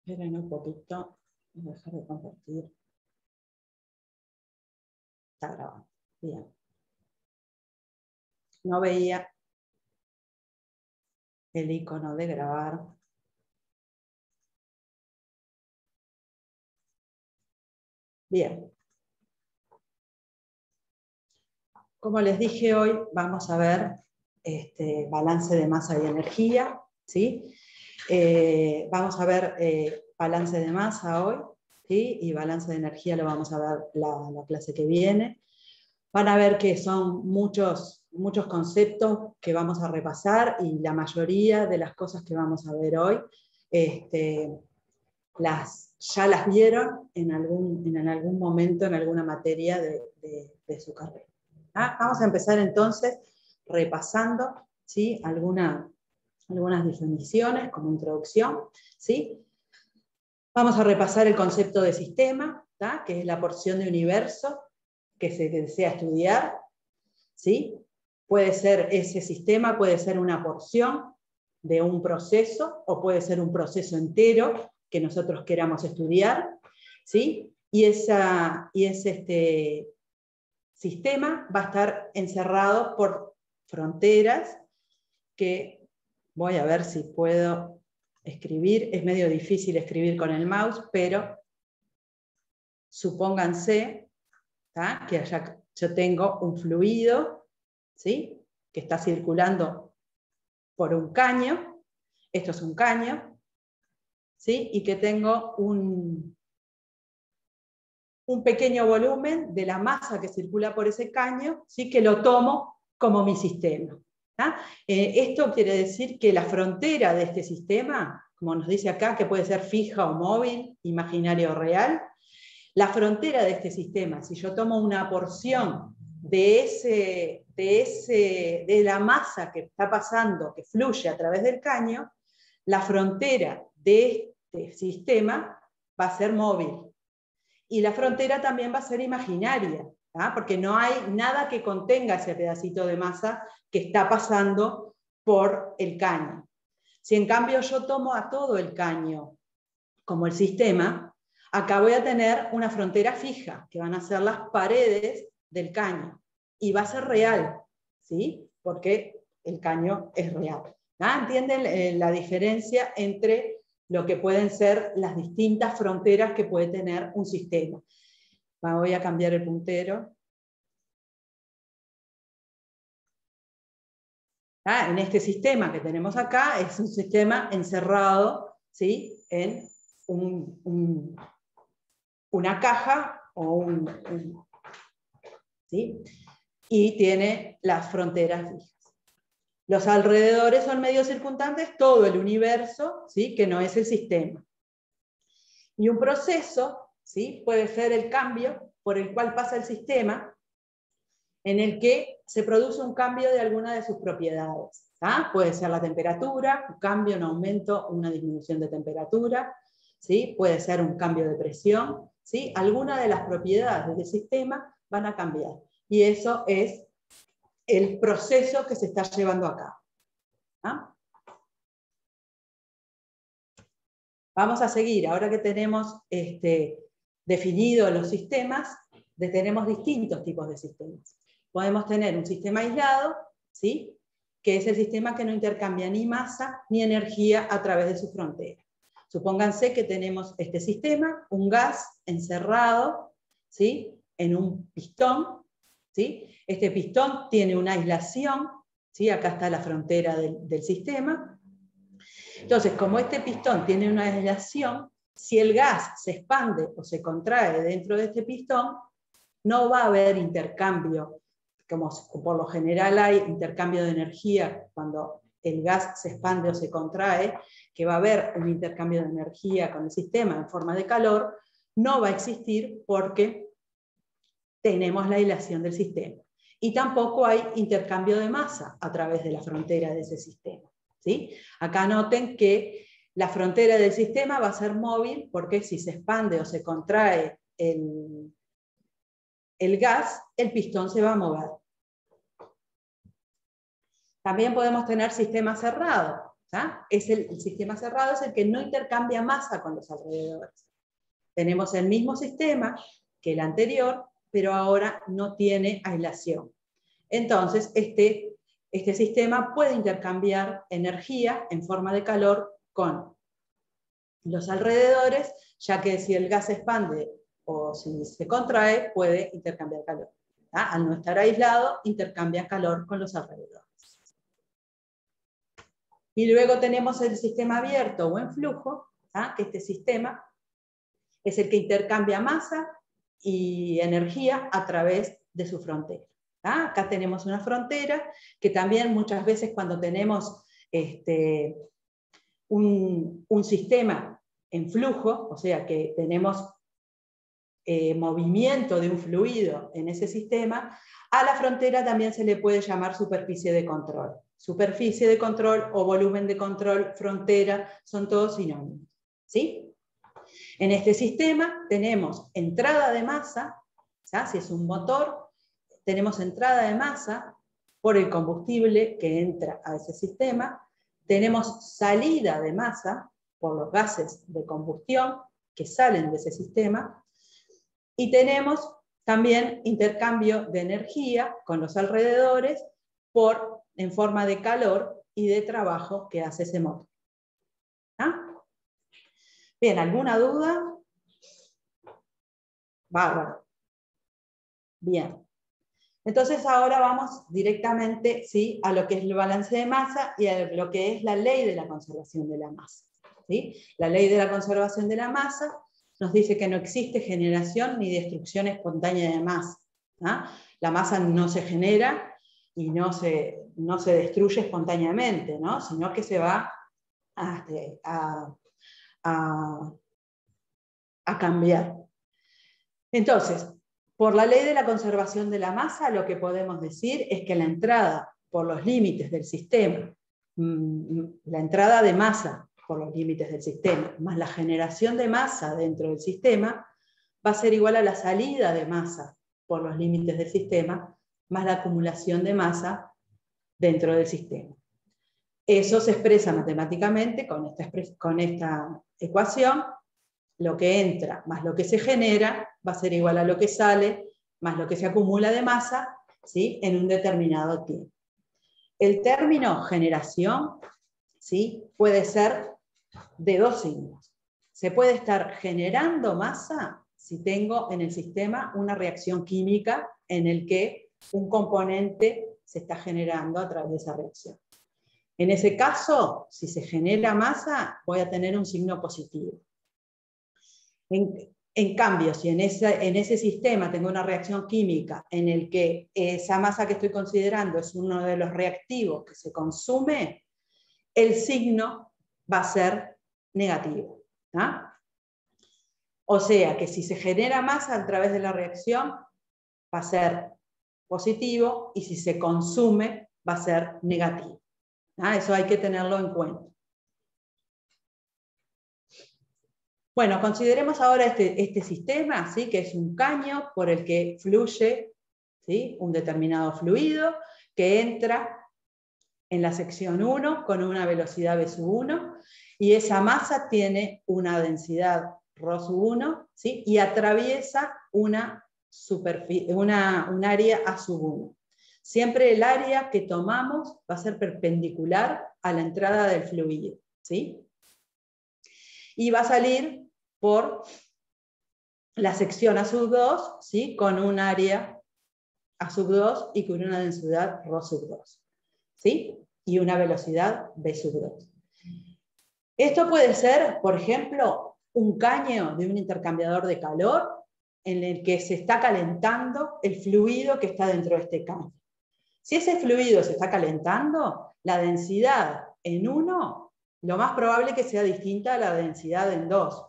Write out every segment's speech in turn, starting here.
Esperen un poquito. Voy a dejar de compartir. Está grabando. Bien. No veía el icono de grabar. Bien. Como les dije hoy, vamos a ver balance de masa y energía, ¿sí? Vamos a ver balance de masa hoy, ¿sí? Y balance de energía lo vamos a ver la clase que viene. Van a ver que son muchos conceptos que vamos a repasar y la mayoría de las cosas que vamos a ver hoy ya las vieron en algún momento, en alguna materia de su carrera. Vamos a empezar entonces repasando, ¿sí? algunas definiciones como introducción. ¿Sí? Vamos a repasar el concepto de sistema, ¿tá? Que es la porción de universo que se desea estudiar. ¿Sí? Puede ser ese sistema, puede ser una porción de un proceso o puede ser un proceso entero que nosotros queramos estudiar. ¿Sí? Y ese sistema va a estar encerrado por fronteras que voy a ver si puedo escribir. Es medio difícil escribir con el mouse, pero supónganse, ¿tá? Que yo tengo un fluido, ¿sí? Que está circulando por un caño. Esto es un caño, ¿sí? Y que tengo un pequeño volumen de la masa que circula por ese caño, ¿sí? Que lo tomo como mi sistema. Esto quiere decir que la frontera de este sistema, como nos dice acá, que puede ser fija o móvil, imaginaria o real, la frontera de este sistema, si yo tomo una porción de la masa que está pasando, que fluye a través del caño, la frontera de este sistema va a ser móvil. Y la frontera también va a ser imaginaria, porque no hay nada que contenga ese pedacito de masa que está pasando por el caño. Si en cambio yo tomo a todo el caño como el sistema, acá voy a tener una frontera fija, que van a ser las paredes del caño. Y va a ser real, ¿sí? Porque el caño es real. ¿Entienden la diferencia entre lo que pueden ser las distintas fronteras que puede tener un sistema? Voy a cambiar el puntero. En este sistema que tenemos acá es un sistema encerrado, ¿sí? En una caja o ¿sí? Y tiene las fronteras fijas. Los alrededores son medios circundantes, todo el universo, ¿sí? Que no es el sistema. Y un proceso, ¿sí? Puede ser el cambio por el cual pasa el sistema, en el que se produce un cambio de alguna de sus propiedades. Puede ser la temperatura, un cambio, un aumento, una disminución de temperatura, ¿sí? Puede ser un cambio de presión, ¿sí? Algunas de las propiedades del sistema van a cambiar. Y eso es el proceso que se está llevando a cabo. Vamos a seguir, ahora que tenemos definidos los sistemas, tenemos distintos tipos de sistemas. Podemos tener un sistema aislado, ¿sí? Que es el sistema que no intercambia ni masa ni energía a través de su frontera. Supónganse que tenemos este sistema, un gas encerrado, ¿sí? En un pistón, ¿sí? Este pistón tiene una aislación, ¿sí? Acá está la frontera del sistema. Entonces, como este pistón tiene una aislación, si el gas se expande o se contrae dentro de este pistón, no va a haber intercambio, como por lo general hay intercambio de energía cuando el gas se expande o se contrae, que va a haber un intercambio de energía con el sistema en forma de calor, no va a existir porque tenemos la aislación del sistema. Y tampoco hay intercambio de masa a través de la frontera de ese sistema. ¿Sí? Acá noten que la frontera del sistema va a ser móvil porque si se expande o se contrae el gas, el pistón se va a mover. También podemos tener sistemas cerrados. El sistema cerrado es el que no intercambia masa con los alrededores. Tenemos el mismo sistema que el anterior, pero ahora no tiene aislación. Entonces, este sistema puede intercambiar energía en forma de calor con los alrededores, ya que si el gas se expande o si se contrae, puede intercambiar calor. Al no estar aislado, intercambia calor con los alrededores. Y luego tenemos el sistema abierto o en flujo, que este sistema es el que intercambia masa y energía a través de su frontera. Acá tenemos una frontera que también muchas veces cuando tenemos un sistema en flujo, o sea que tenemos movimiento de un fluido en ese sistema, a la frontera también se le puede llamar superficie de control. Superficie de control o volumen de control, frontera, son todos sinónimos. ¿Sí? En este sistema tenemos entrada de masa, si es un motor, tenemos entrada de masa por el combustible que entra a ese sistema, tenemos salida de masa por los gases de combustión que salen de ese sistema, y tenemos también intercambio de energía con los alrededores en forma de calor y de trabajo que hace ese motor. Bien, ¿alguna duda? Bárbaro. Bien. Entonces ahora vamos directamente, ¿sí?, a lo que es el balance de masa y a lo que es la ley de la conservación de la masa. ¿Sí? La ley de la conservación de la masa nos dice que no existe generación ni destrucción espontánea de masa. La masa no se genera y no se destruye espontáneamente, ¿no?, sino que se va a cambiar. Entonces, por la ley de la conservación de la masa, lo que podemos decir es que la entrada por los límites del sistema, la entrada de masa por los límites del sistema, más la generación de masa dentro del sistema, va a ser igual a la salida de masa por los límites del sistema, más la acumulación de masa dentro del sistema. Eso se expresa matemáticamente con esta ecuación. Lo que entra más lo que se genera va a ser igual a lo que sale más lo que se acumula de masa, ¿sí?, en un determinado tiempo. El término generación, ¿sí?, puede ser de dos signos. Se puede estar generando masa si tengo en el sistema una reacción química en el que un componente se está generando a través de esa reacción. En ese caso, si se genera masa, voy a tener un signo positivo. En cambio, si en ese sistema tengo una reacción química en el que esa masa que estoy considerando es uno de los reactivos que se consume, el signo va a ser negativo. O sea que si se genera masa a través de la reacción, va a ser positivo, y si se consume, va a ser negativo. Eso hay que tenerlo en cuenta. Bueno, consideremos ahora este sistema, ¿sí?, que es un caño por el que fluye, ¿sí?, un determinado fluido que entra en la sección 1 con una velocidad v sub 1, y esa masa tiene una densidad ρ sub 1, ¿sí?, y atraviesa un área a sub 1. Siempre el área que tomamos va a ser perpendicular a la entrada del fluido, ¿sí?, y va a salir por la sección A sub 2, ¿sí?, con un área A sub 2 y con una densidad ρ sub 2, ¿sí?, y una velocidad v sub 2. Esto puede ser, por ejemplo, un caño de un intercambiador de calor en el que se está calentando el fluido que está dentro de este caño. Si ese fluido se está calentando, la densidad en 1, lo más probable es que sea distinta a la densidad en 2.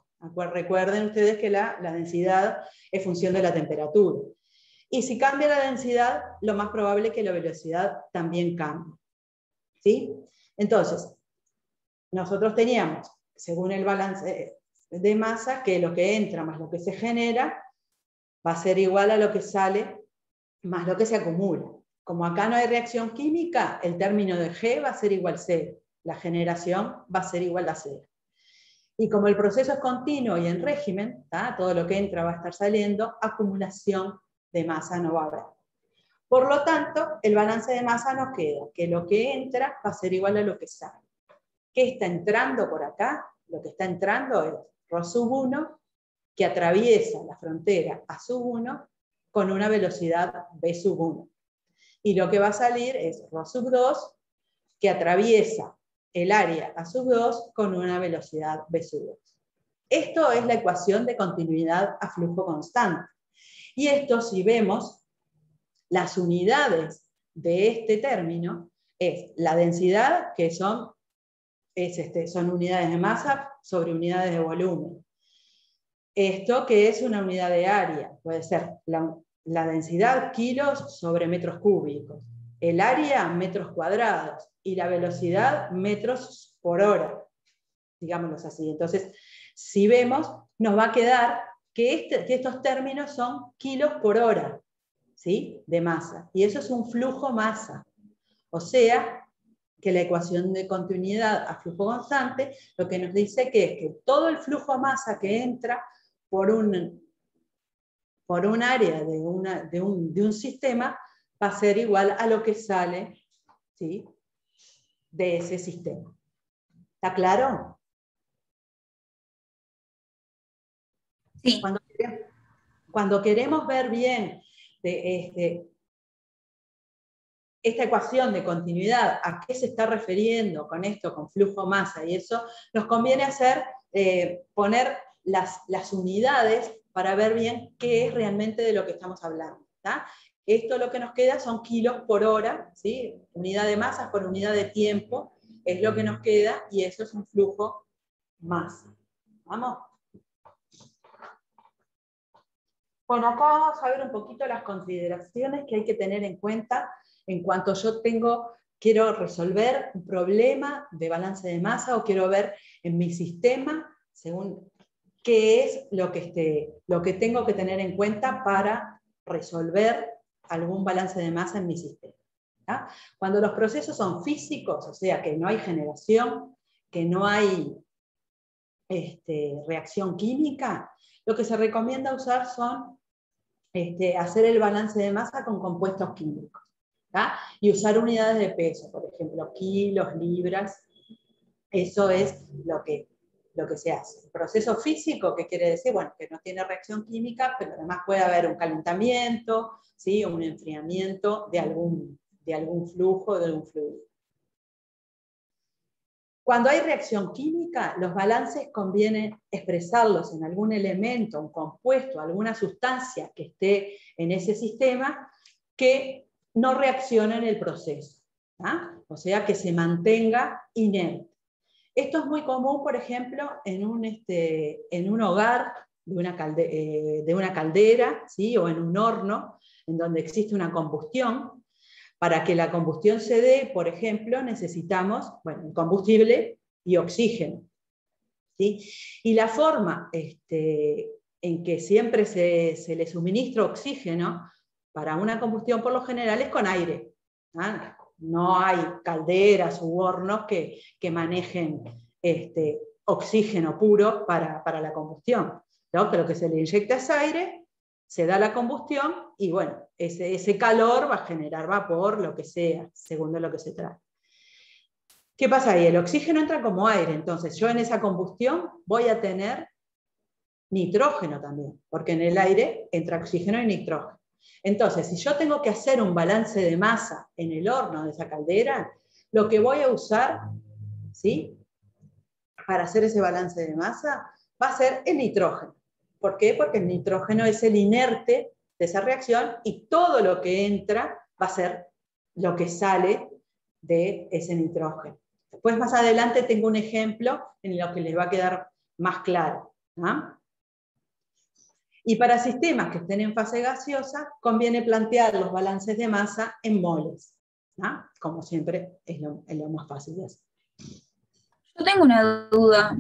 Recuerden ustedes que la densidad es función de la temperatura. Y si cambia la densidad, lo más probable es que la velocidad también cambie. ¿Sí? Entonces, nosotros teníamos, según el balance de masa, que lo que entra más lo que se genera va a ser igual a lo que sale más lo que se acumula. como acá no hay reacción química, el término de G va a ser igual a 0. La generación va a ser igual a 0. Y como el proceso es continuo y en régimen, ¿tá? Todo lo que entra va a estar saliendo, acumulación de masa no va a haber. Por lo tanto, el balance de masa nos queda que lo que entra va a ser igual a lo que sale. ¿Qué está entrando por acá? Lo que está entrando es ρ1, que atraviesa la frontera A1 con una velocidad B1. Y lo que va a salir es ρ2, que atraviesa el área A2 con una velocidad B2. Esto es la ecuación de continuidad a flujo constante. Y esto, si vemos las unidades de este término, es la densidad, que son unidades de masa sobre unidades de volumen. Esto que es una unidad de área, puede ser la densidad kilos sobre metros cúbicos, el área metros cuadrados y la velocidad metros por hora, digámoslo así. Entonces, si vemos, nos va a quedar que estos términos son kilos por hora, ¿sí? De masa, y eso es un flujo masa. O sea, que la ecuación de continuidad a flujo constante lo que nos dice que es que todo el flujo masa que entra por un área de un sistema va a ser igual a lo que sale, ¿sí? De ese sistema. ¿Está claro? Sí. Cuando queremos ver bien esta ecuación de continuidad, a qué se está refiriendo con esto, con flujo masa y eso, nos conviene poner las unidades para ver bien qué es realmente de lo que estamos hablando. ¿Tá? Esto lo que nos queda son kilos por hora, ¿sí? Unidad de masa por unidad de tiempo, es lo que nos queda, y eso es un flujo masa. ¿Vamos? Bueno, acá vamos a ver un poquito las consideraciones que hay que tener en cuenta en cuanto yo quiero resolver un problema de balance de masa o quiero ver en mi sistema, según qué es lo que tengo que tener en cuenta para resolver algún balance de masa en mi sistema. ¿Tá? Cuando los procesos son físicos, o sea, que no hay generación, que no hay reacción química, lo que se recomienda usar son hacer el balance de masa con compuestos químicos. ¿Tá? Y usar unidades de peso, por ejemplo, kilos, libras. Eso es lo que se hace. El proceso físico, ¿qué quiere decir? Bueno, que no tiene reacción química, pero además puede haber un calentamiento, ¿sí? O un enfriamiento de algún flujo, de algún fluido. Cuando hay reacción química, los balances conviene expresarlos en algún elemento, un compuesto, alguna sustancia que esté en ese sistema que no reaccione en el proceso, ¿tá? O sea, que se mantenga inerte. Esto es muy común, por ejemplo, en un hogar de una caldera, ¿sí? O en un horno, en donde existe una combustión. Para que la combustión se dé, por ejemplo, necesitamos combustible y oxígeno, ¿sí? Y la forma en que siempre se le suministra oxígeno para una combustión, por lo general, es con aire. ¿Ah? No hay calderas u hornos que manejen oxígeno puro para la combustión, ¿no? Pero lo que se le inyecta es aire, se da la combustión y bueno, ese calor va a generar vapor, lo que sea, según de lo que se trata. ¿Qué pasa ahí? El oxígeno entra como aire, entonces yo en esa combustión voy a tener nitrógeno también, porque en el aire entra oxígeno y nitrógeno. Entonces, si yo tengo que hacer un balance de masa en el horno de esa caldera, lo que voy a usar, ¿sí? Para hacer ese balance de masa va a ser el nitrógeno. ¿Por qué? Porque el nitrógeno es el inerte de esa reacción y todo lo que entra va a ser lo que sale de ese nitrógeno. Después, más adelante, tengo un ejemplo en lo que les va a quedar más claro. ¿Ah? Y para sistemas que estén en fase gaseosa, conviene plantear los balances de masa en moles. ¿Ah? Como siempre, es lo más fácil de hacer. Yo tengo una duda.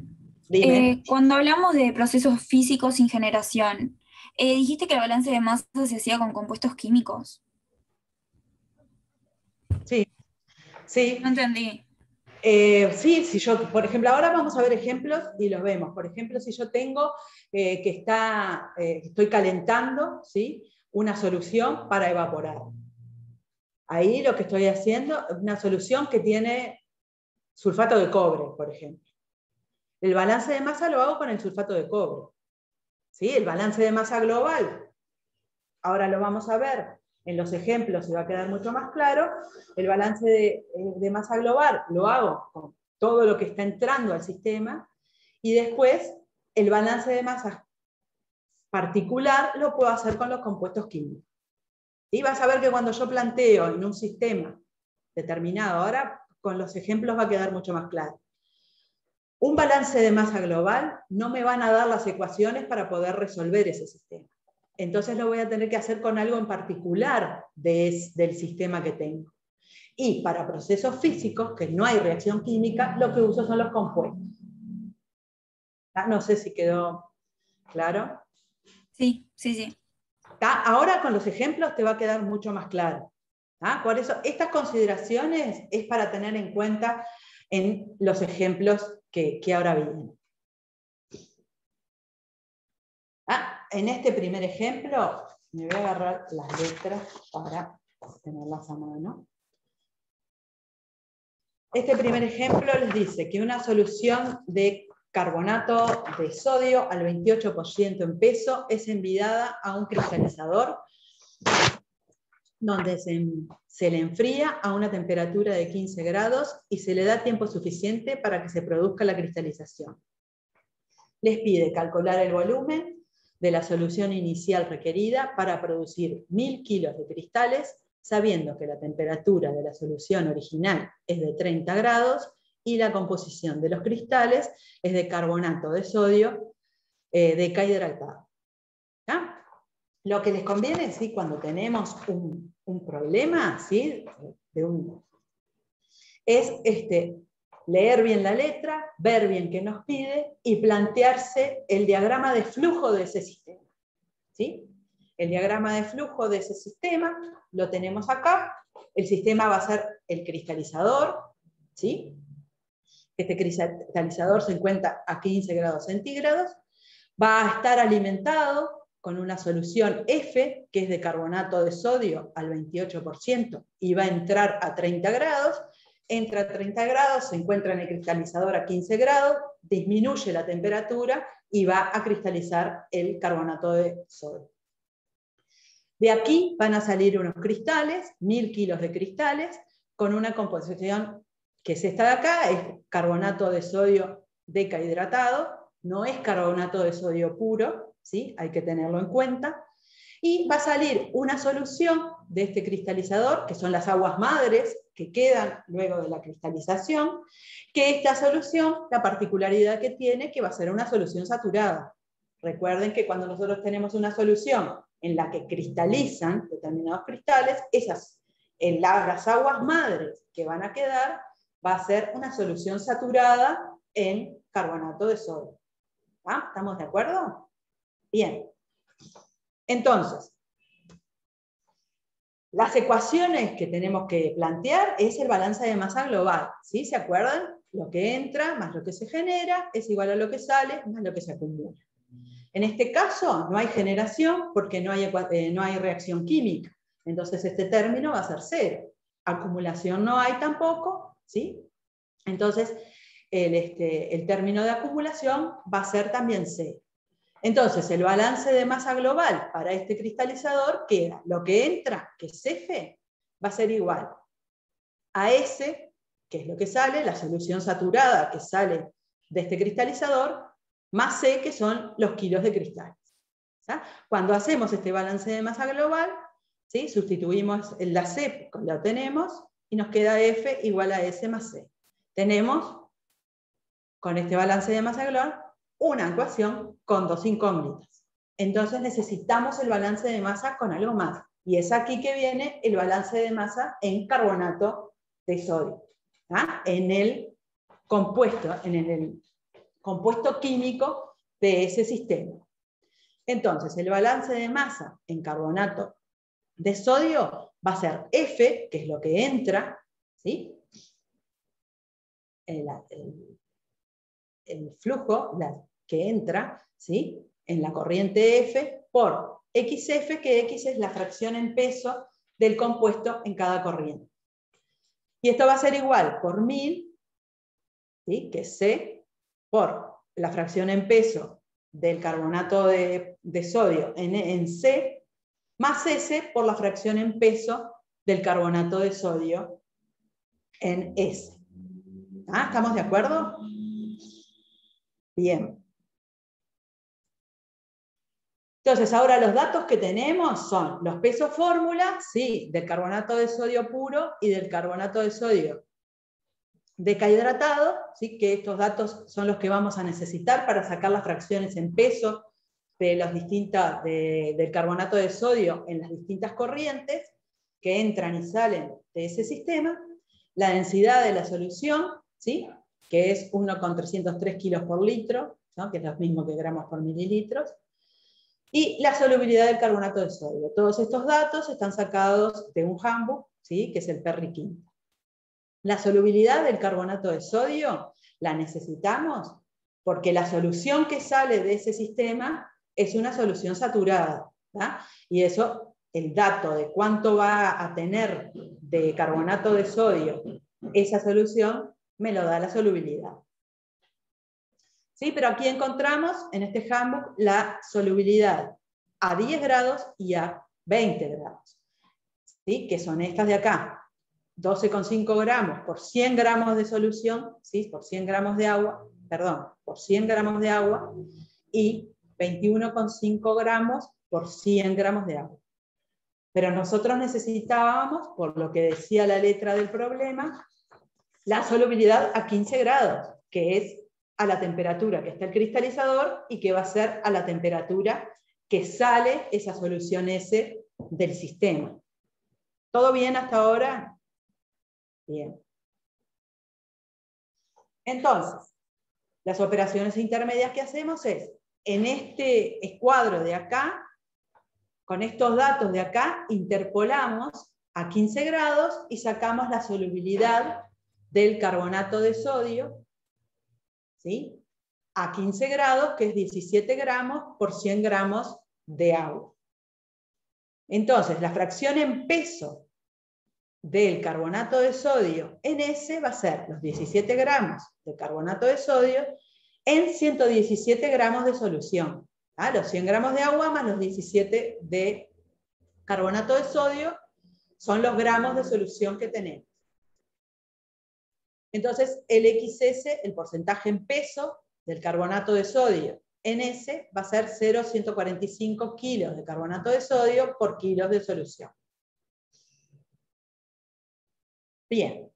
Dime. Cuando hablamos de procesos físicos sin generación, dijiste que el balance de masa se hacía con compuestos químicos. Sí, sí. No entendí. Sí, si yo, por ejemplo, ahora vamos a ver ejemplos y los vemos. Por ejemplo, si yo tengo que estoy calentando, ¿sí?, una solución para evaporar. Ahí lo que estoy haciendo es una solución que tiene sulfato de cobre, por ejemplo. El balance de masa lo hago con el sulfato de cobre. ¿Sí? El balance de masa global, ahora lo vamos a ver en los ejemplos y va a quedar mucho más claro. El balance de masa global lo hago con todo lo que está entrando al sistema, y después el balance de masa particular lo puedo hacer con los compuestos químicos. Y vas a ver que cuando yo planteo en un sistema determinado, ahora con los ejemplos va a quedar mucho más claro, un balance de masa global no me van a dar las ecuaciones para poder resolver ese sistema. Entonces lo voy a tener que hacer con algo en particular del sistema que tengo. Y para procesos físicos, que no hay reacción química, lo que uso son los compuestos. No sé si quedó claro. Sí, sí, sí. Ahora con los ejemplos te va a quedar mucho más claro. Por eso estas consideraciones es para tener en cuenta en los ejemplos que ahora vienen. En este primer ejemplo, me voy a agarrar las letras para tenerlas a mano. Este primer ejemplo les dice que una solución de carbonato de sodio al 28% en peso es enviada a un cristalizador donde se le enfría a una temperatura de 15 grados y se le da tiempo suficiente para que se produzca la cristalización. Les pide calcular el volumen de la solución inicial requerida para producir 1000 kilos de cristales, sabiendo que la temperatura de la solución original es de 30 grados y la composición de los cristales es de carbonato de sodio deshidratado. Lo que les conviene, ¿sí?, cuando tenemos un problema, ¿sí?, es leer bien la letra, ver bien qué nos pide y plantearse el diagrama de flujo de ese sistema. ¿Sí? El diagrama de flujo de ese sistema lo tenemos acá. El sistema va a ser el cristalizador. ¿Sí? Este cristalizador se encuentra a 15 grados centígrados. Va a estar alimentado con una solución F, que es de carbonato de sodio al 28%, y va a entrar a 30 grados. Entra a 30 grados, se encuentra en el cristalizador a 15 grados, disminuye la temperatura y va a cristalizar el carbonato de sodio. De aquí van a salir unos cristales, 1000 kilos de cristales, con una composición que es esta de acá, es carbonato de sodio deshidratado, no es carbonato de sodio puro, ¿sí? Hay que tenerlo en cuenta. Y va a salir una solución de este cristalizador, que son las aguas madres que quedan luego de la cristalización, que esta solución, la particularidad que tiene, que va a ser una solución saturada. Recuerden que cuando nosotros tenemos una solución en la que cristalizan determinados cristales, las aguas madres que van a quedar, va a ser una solución saturada en carbonato de sodio. ¿Estamos de acuerdo? Bien. Entonces, las ecuaciones que tenemos que plantear es el balance de masa global. ¿Sí? ¿Se acuerdan? Lo que entra más lo que se genera es igual a lo que sale más lo que se acumula. En este caso no hay generación porque no hay reacción química. Entonces este término va a ser cero. Acumulación no hay tampoco. ¿Sí? Entonces el término de acumulación va a ser también cero. Entonces, el balance de masa global para este cristalizador queda, lo que entra, que es F, va a ser igual a S, que es lo que sale, la solución saturada que sale de este cristalizador, más C, que son los kilos de cristales. ¿Sí? Cuando hacemos este balance de masa global, ¿sí?, sustituimos la C, lo tenemos, y nos queda F igual a S más C. Tenemos, con este balance de masa global, una ecuación con dos incógnitas. Entonces necesitamos el balance de masa con algo más. Y es aquí que viene el balance de masa en carbonato de sodio. En el compuesto químico de ese sistema. Entonces, el balance de masa en carbonato de sodio va a ser F, que es lo que entra, ¿sí? El flujo que entra, ¿sí? En la corriente F por XF, que X es la fracción en peso del compuesto en cada corriente. Y esto va a ser igual por 1000, ¿sí? Que es C, por la fracción en peso del carbonato de sodio en C, más S por la fracción en peso del carbonato de sodio en S. ¿Ah? ¿Estamos de acuerdo? Bien. Entonces, ahora los datos que tenemos son los pesos fórmula, sí, del carbonato de sodio puro y del carbonato de sodio deshidratado, ¿sí? Que estos datos son los que vamos a necesitar para sacar las fracciones en peso de del carbonato de sodio en las distintas corrientes que entran y salen de ese sistema, la densidad de la solución, ¿sí? Que es 1,303 kilos por litro, ¿no? Que es lo mismo que gramos por mililitros, y la solubilidad del carbonato de sodio. Todos estos datos están sacados de un handbook, ¿sí? Que es el Perry Quinto. La solubilidad del carbonato de sodio la necesitamos porque la solución que sale de ese sistema es una solución saturada, ¿tá? Y eso, el dato de cuánto va a tener de carbonato de sodio esa solución, me lo da la solubilidad. ¿Sí? Pero aquí encontramos en este handbook la solubilidad a 10 grados y a 20 grados, ¿sí? Que son estas de acá. 12,5 gramos por 100 gramos de solución, ¿sí? Por 100 gramos de agua, perdón, por 100 gramos de agua, y 21,5 gramos por 100 gramos de agua. Pero nosotros necesitábamos, por lo que decía la letra del problema, la solubilidad a 15 grados, que es a la temperatura que está el cristalizador y que va a ser a la temperatura que sale esa solución S del sistema. ¿Todo bien hasta ahora? Bien. Entonces, las operaciones intermedias que hacemos es, en este escuadro de acá, con estos datos de acá, interpolamos a 15 grados y sacamos la solubilidad del carbonato de sodio, ¿sí? A 15 grados, que es 17 gramos por 100 gramos de agua. Entonces, la fracción en peso del carbonato de sodio en S va a ser los 17 gramos de carbonato de sodio en 117 gramos de solución. ¿Ah? Los 100 gramos de agua más los 17 de carbonato de sodio son los gramos de solución que tenemos. Entonces, el XS, el porcentaje en peso del carbonato de sodio en S, va a ser 0,145 kilos de carbonato de sodio por kilos de solución. Bien.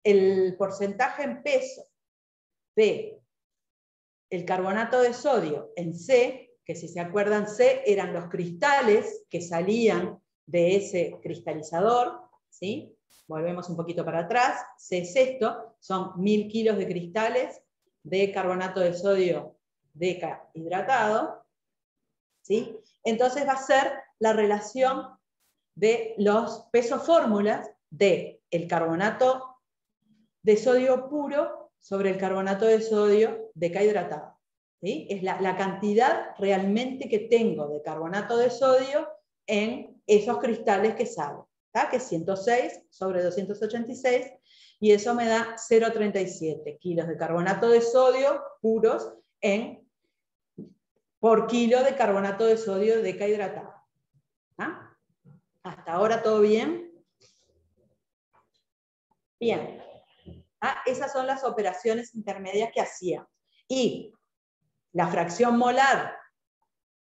El porcentaje en peso de el carbonato de sodio en C, que si se acuerdan, C eran los cristales que salían de ese cristalizador, ¿sí? Volvemos un poquito para atrás, C es esto, son 1000 kilos de cristales de carbonato de sodio deshidratado, ¿sí? Entonces va a ser la relación de los pesos fórmulas del carbonato de sodio puro sobre el carbonato de sodio deshidratado. ¿Sí? Es la cantidad realmente que tengo de carbonato de sodio en esos cristales que salen, ¿tá? Que es 106 sobre 286, y eso me da 0,37 kilos de carbonato de sodio puros por kilo de carbonato de sodio deshidratado. ¿Ah? ¿Hasta ahora todo bien? Bien. ¿Ah? Esas son las operaciones intermedias que hacíamos. Y la fracción molar,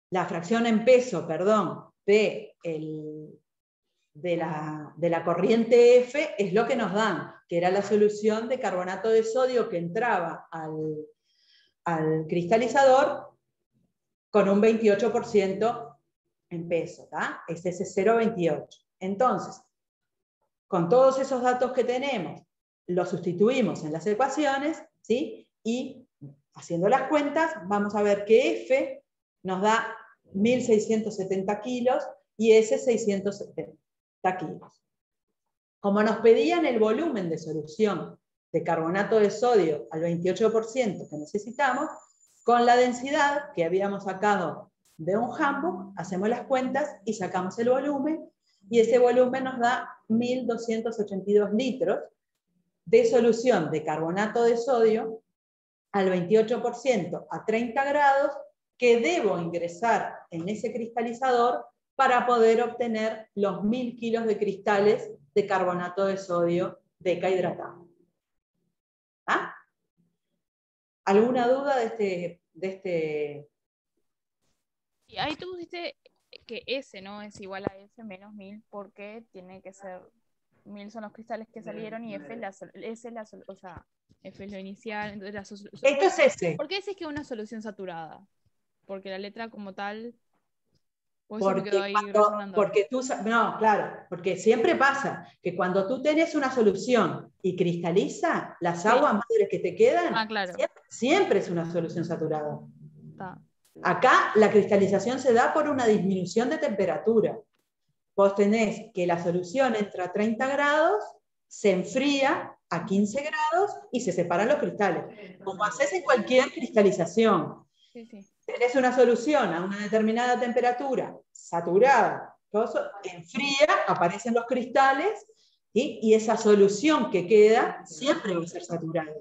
la fracción en peso, perdón, de la corriente F es lo que nos dan, que era la solución de carbonato de sodio que entraba al cristalizador con un 28% en peso, ¿tá? Es ese 0,28. Entonces, con todos esos datos que tenemos, los sustituimos en las ecuaciones, ¿sí? Y haciendo las cuentas, vamos a ver que F nos da 1670 kilos y S 670. taquitos. Como nos pedían el volumen de solución de carbonato de sodio al 28% que necesitamos, con la densidad que habíamos sacado de un handbook, hacemos las cuentas y sacamos el volumen, y ese volumen nos da 1.282 litros de solución de carbonato de sodio al 28% a 30 grados, que debo ingresar en ese cristalizador para poder obtener los 1.000 kilos de cristales de carbonato de sodio decahidratado. ¿Ah? ¿Alguna duda de este? Y ahí tú pusiste que S, ¿no? Es igual a S menos 1.000, porque tiene que ser 1.000 son los cristales que salieron y F o sea, F es lo inicial. Entonces Esto es S. ¿Por qué S es que es una solución saturada? Porque la letra como tal, por eso me quedo ahí resonando. Porque no, claro, porque siempre pasa que cuando tú tienes una solución y cristaliza, las aguas madres que te quedan, claro. siempre es una solución saturada. Está. Acá la cristalización se da por una disminución de temperatura. Vos tenés que la solución entra a 30 grados, se enfría a 15 grados y se separan los cristales. Como haces en cualquier cristalización. Sí, sí. Tenés una solución a una determinada temperatura, saturada, enfría, aparecen los cristales, y esa solución que queda siempre va a ser saturada.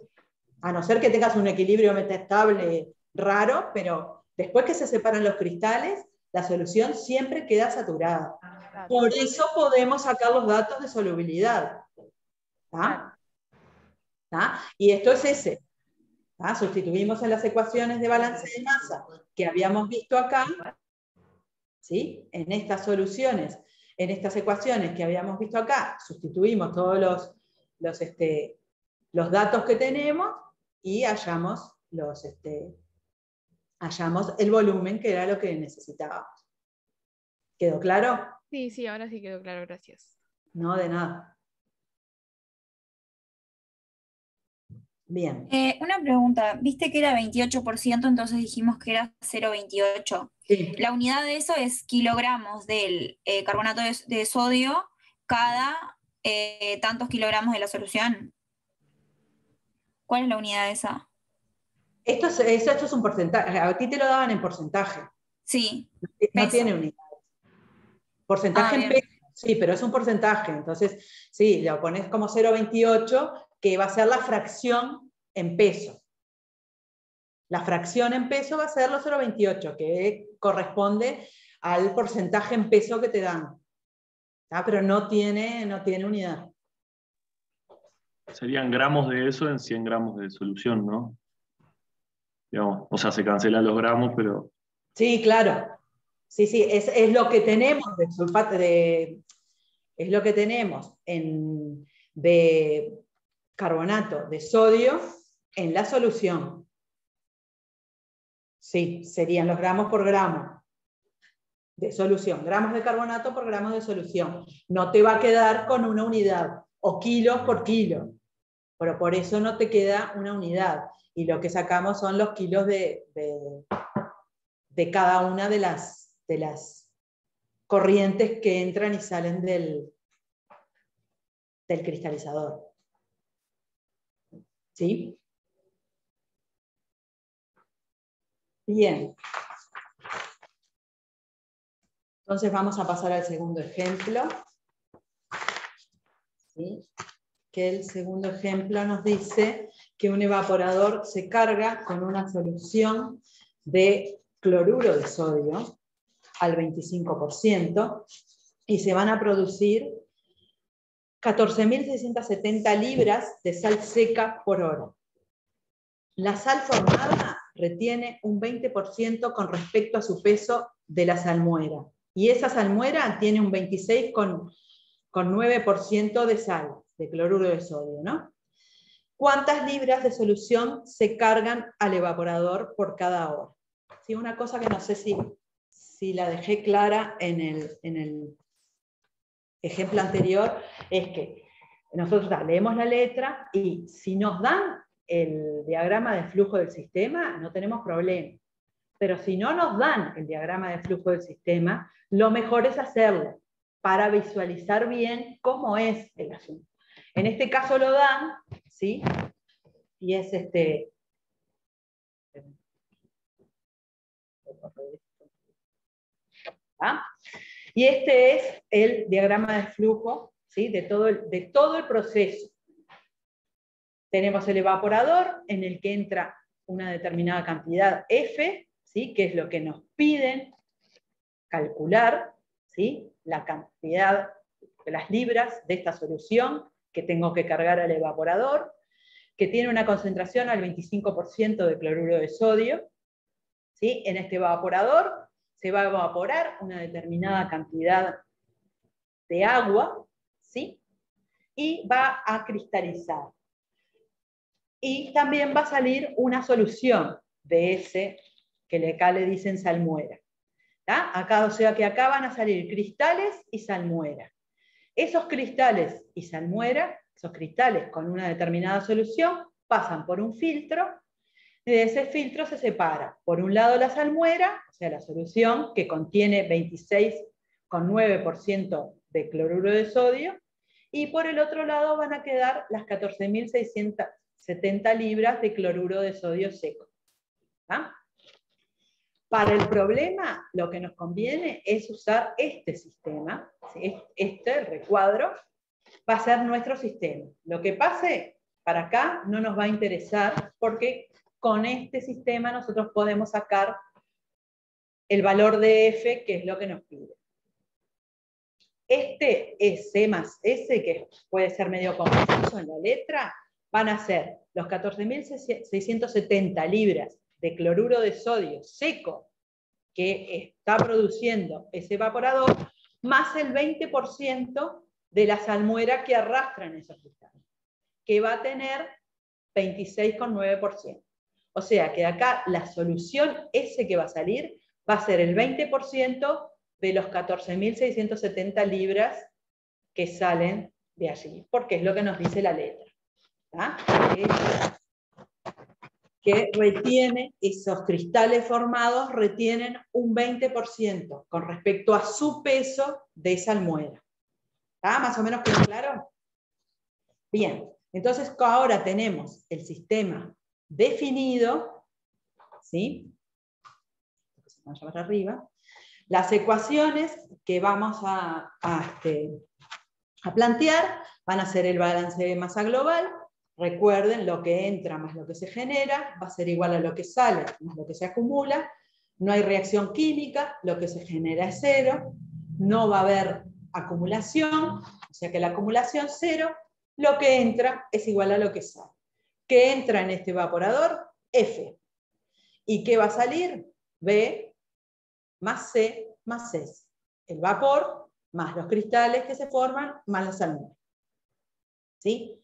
A no ser que tengas un equilibrio metastable raro, pero después que se separan los cristales, la solución siempre queda saturada. Por eso podemos sacar los datos de solubilidad. ¿Tá? ¿Tá? Y esto es ese. ¿tá? Sustituimos en las ecuaciones de balance de masa que habíamos visto acá, ¿sí? En estas soluciones, en estas ecuaciones que habíamos visto acá, sustituimos todos los datos que tenemos y hallamos el volumen, que era lo que necesitábamos. ¿Quedó claro? Sí, sí, ahora sí quedó claro, gracias. No, de nada. Bien. Una pregunta, viste que era 28%, entonces dijimos que era 0,28. Sí. La unidad de eso es kilogramos del carbonato de sodio cada tantos kilogramos de la solución. ¿Cuál es la unidad de esa? Esto es un porcentaje. Aquí te lo daban en porcentaje. Sí. No tiene unidades. Porcentaje en peso, sí, pero es un porcentaje. Entonces, sí, lo pones como 0,28, que va a ser la fracción en peso. La fracción en peso va a ser los 0,28, que corresponde al porcentaje en peso que te dan. Pero no tiene unidad. Serían gramos de eso en 100 gramos de solución, ¿no? Digamos, o sea, se cancelan los gramos, pero... Sí, claro. Sí, sí, es lo que tenemos de sulfato es lo que tenemos de carbonato de sodio en la solución. Sí, serían los gramos por gramo de solución. Gramos de carbonato por gramos de solución. No te va a quedar con una unidad, o kilos por kilo. Pero por eso no te queda una unidad. Y lo que sacamos son los kilos de cada una de las corrientes que entran y salen del cristalizador. ¿Sí? Bien. Entonces vamos a pasar al segundo ejemplo. ¿Sí? Que el segundo ejemplo nos dice que un evaporador se carga con una solución de cloruro de sodio al 25% y se van a producir 14.670 libras de sal seca por hora. La sal formada retiene un 20% con respecto a su peso de la salmuera. Y esa salmuera tiene un 26,9% de sal, de cloruro de sodio, ¿no? ¿Cuántas libras de solución se cargan al evaporador por cada hora? ¿Sí? Una cosa que no sé si la dejé clara en el ejemplo anterior, es que nosotros leemos la letra y si nos dan el diagrama de flujo del sistema, no tenemos problema. Pero si no nos dan el diagrama de flujo del sistema, lo mejor es hacerlo. para visualizar bien cómo es el asunto. En este caso lo dan, ¿sí? Y es ¿ah? Y este es el diagrama de flujo, ¿sí? de todo el proceso. Tenemos el evaporador en el que entra una determinada cantidad F, ¿sí? que es lo que nos piden calcular, ¿sí? la cantidad de las libras de esta solución que tengo que cargar al evaporador, que tiene una concentración al 25% de cloruro de sodio. ¿Sí? En este evaporador se va a evaporar una determinada cantidad de agua, ¿sí? Y va a cristalizar. Y también va a salir una solución de ese que acá le dicen salmuera. Acá, o sea que acá van a salir cristales y salmuera. Esos cristales y salmuera, esos cristales con una determinada solución, pasan por un filtro. De ese filtro se separa, por un lado la salmuera, o sea, la solución que contiene 26,9% de cloruro de sodio, y por el otro lado van a quedar las 14.670 libras de cloruro de sodio seco. ¿Ah? Para el problema, lo que nos conviene es usar este sistema, el recuadro, va a ser nuestro sistema. Lo que pase para acá no nos va a interesar porque con este sistema nosotros podemos sacar el valor de F, que es lo que nos pide. Este S más S, que puede ser medio confuso en la letra, van a ser los 14.670 libras de cloruro de sodio seco que está produciendo ese evaporador, más el 20% de la salmuera que arrastran esos cristales, que va a tener 26,9%. O sea que acá la solución S que va a salir va a ser el 20% de los 14.670 libras que salen de allí, porque es lo que nos dice la letra. Que retiene, esos cristales formados retienen un 20% con respecto a su peso de salmuera. ¿Está más o menos claro? Bien, entonces ahora tenemos el sistema definido, ¿sí? Vaya para arriba. Las ecuaciones que vamos a plantear van a ser el balance de masa global. Recuerden, lo que entra más lo que se genera va a ser igual a lo que sale más lo que se acumula. No hay reacción química, lo que se genera es cero. No va a haber acumulación, o sea que la acumulación cero. Lo que entra es igual a lo que sale. ¿Qué entra en este evaporador? F. ¿Y qué va a salir? B más C más S. El vapor más los cristales que se forman más la salmuera. ¿Sí?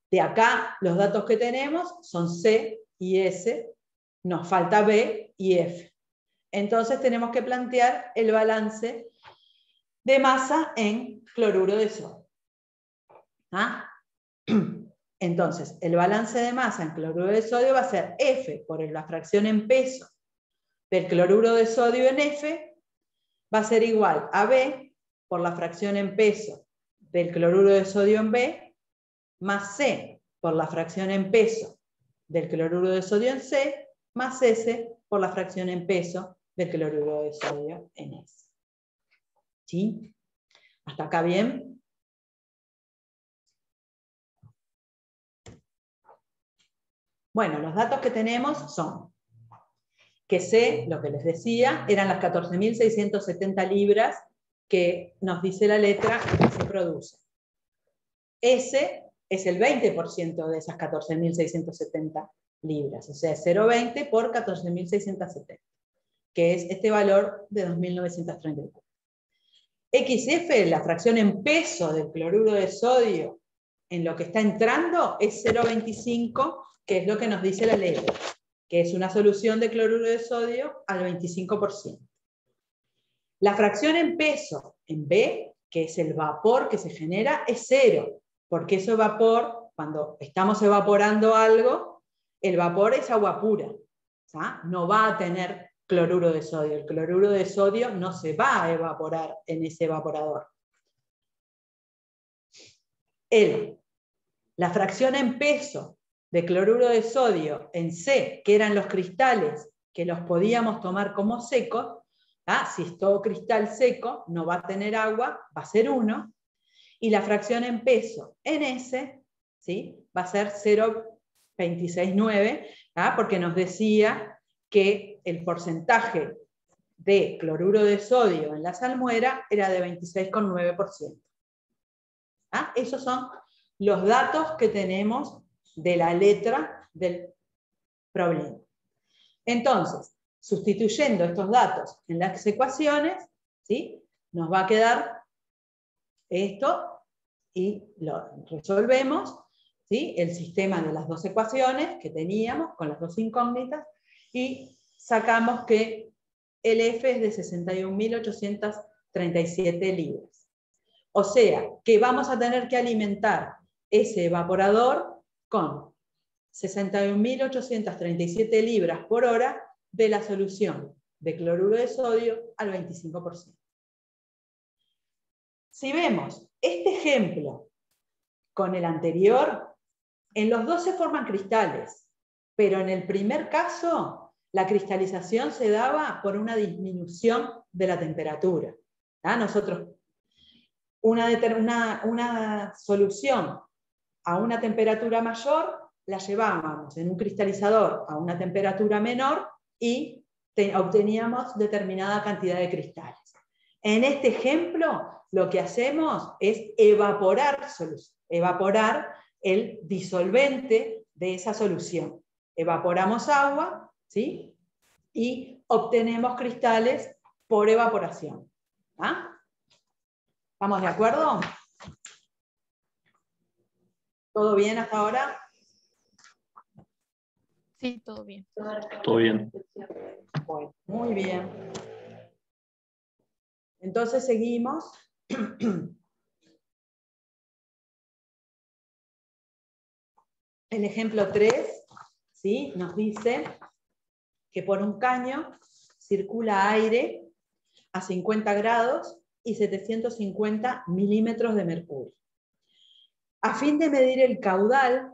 De acá los datos que tenemos son C y S, nos falta B y F. Entonces tenemos que plantear el balance de masa en cloruro de sodio. ¿Ah? Entonces, el balance de masa en cloruro de sodio va a ser F por la fracción en peso del cloruro de sodio en F, va a ser igual a B por la fracción en peso del cloruro de sodio en B, más C por la fracción en peso del cloruro de sodio en C, más S por la fracción en peso del cloruro de sodio en S. ¿Sí? ¿Hasta acá bien? Bueno, los datos que tenemos son que C, lo que les decía, eran las 14.670 libras que nos dice la letra que se produce. S es el 20% de esas 14.670 libras, o sea, 0,20 por 14.670, que es este valor de 2.934. XF, la fracción en peso del cloruro de sodio en lo que está entrando, es 0,25, que es lo que nos dice la letra, que es una solución de cloruro de sodio al 25%. La fracción en peso en B, que es el vapor que se genera, es 0, porque ese vapor, cuando estamos evaporando algo, el vapor es agua pura, ¿sí? No va a tener cloruro de sodio. El cloruro de sodio no se va a evaporar en ese evaporador. La fracción en peso de cloruro de sodio en C, que eran los cristales que los podíamos tomar como secos, si es todo cristal seco, no va a tener agua, va a ser 1, y la fracción en peso en S, ¿sí?, va a ser 0,269, porque nos decía que el porcentaje de cloruro de sodio en la salmuera era de 26,9%. Esos son los datos que tenemos de la letra del problema. Entonces, sustituyendo estos datos en las ecuaciones, ¿sí?, nos va a quedar esto y lo resolvemos, ¿sí?, el sistema de las dos ecuaciones que teníamos con las dos incógnitas y sacamos que el F es de 61.837 libras. O sea, que vamos a tener que alimentar ese evaporador con 61.837 libras por hora de la solución de cloruro de sodio al 25%. Si vemos este ejemplo con el anterior, en los dos se forman cristales, pero en el primer caso la cristalización se daba por una disminución de la temperatura. Nosotros una solución a una temperatura mayor la llevábamos en un cristalizador a una temperatura menor y obteníamos determinada cantidad de cristales. En este ejemplo, lo que hacemos es evaporar el disolvente de esa solución. Evaporamos agua, ¿sí?, y obtenemos cristales por evaporación. ¿Estamos de acuerdo? ¿Todo bien hasta ahora? Sí, todo bien. Todo bien. Bueno, muy bien. Entonces seguimos. El ejemplo 3, ¿sí?, nos dice que por un caño circula aire a 50 grados y 750 milímetros de mercurio. A fin de medir el caudal,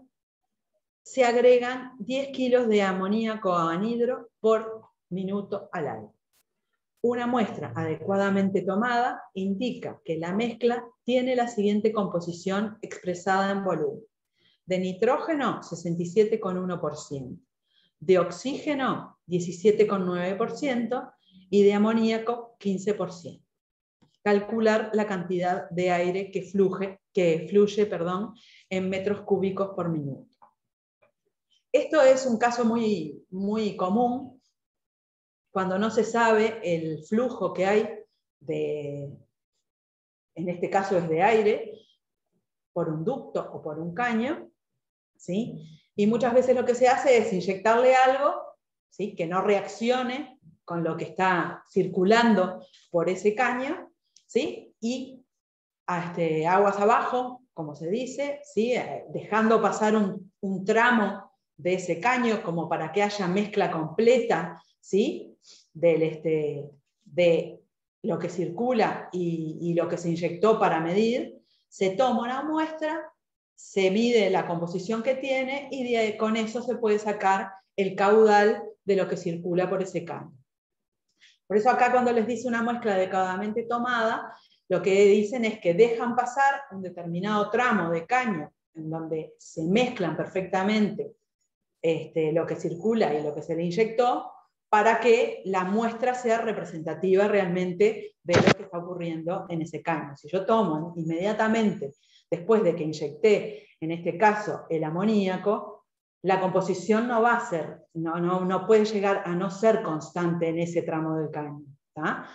se agregan 10 kilos de amoníaco anhidro por minuto al aire. Una muestra adecuadamente tomada indica que la mezcla tiene la siguiente composición expresada en volumen. De nitrógeno, 67,1%. De oxígeno, 17,9%. Y de amoníaco, 15%. Calcular la cantidad de aire que fluye en metros cúbicos por minuto. Esto es un caso muy, muy común cuando no se sabe el flujo que hay en este caso es de aire, por un ducto o por un caño, ¿sí? Y muchas veces lo que se hace es inyectarle algo, ¿sí?, que no reaccione con lo que está circulando por ese caño, ¿sí?, y aguas abajo, como se dice, ¿sí?, dejando pasar un tramo de ese caño como para que haya mezcla completa, ¿sí?, de lo que circula y lo que se inyectó para medir. Se toma una muestra, se mide la composición que tiene y con eso se puede sacar el caudal de lo que circula por ese caño. Por eso acá cuando les dice una muestra adecuadamente tomada, lo que dicen es que dejan pasar un determinado tramo de caño en donde se mezclan perfectamente lo que circula y lo que se le inyectó, para que la muestra sea representativa realmente de lo que está ocurriendo en ese caño. Si yo tomo inmediatamente, después de que inyecté, en este caso, el amoníaco, la composición no va a ser, no puede llegar a no ser constante en ese tramo del caño.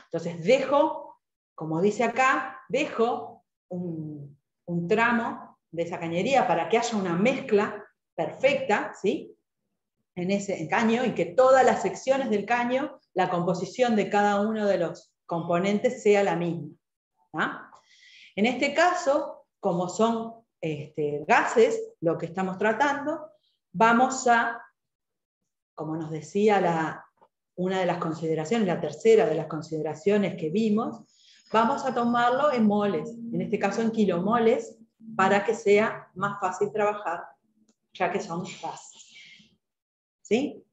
Entonces dejo, como dice acá, dejo un tramo de esa cañería para que haya una mezcla perfecta, ¿sí?, en ese caño, y que todas las secciones del caño, la composición de cada uno de los componentes sea la misma. En este caso, como son gases, lo que estamos tratando, vamos a, como nos decía una de las consideraciones, la tercera de las consideraciones que vimos, vamos a tomarlo en moles, en este caso en kilomoles, para que sea más fácil trabajar, ya que son gases. ¿Sí?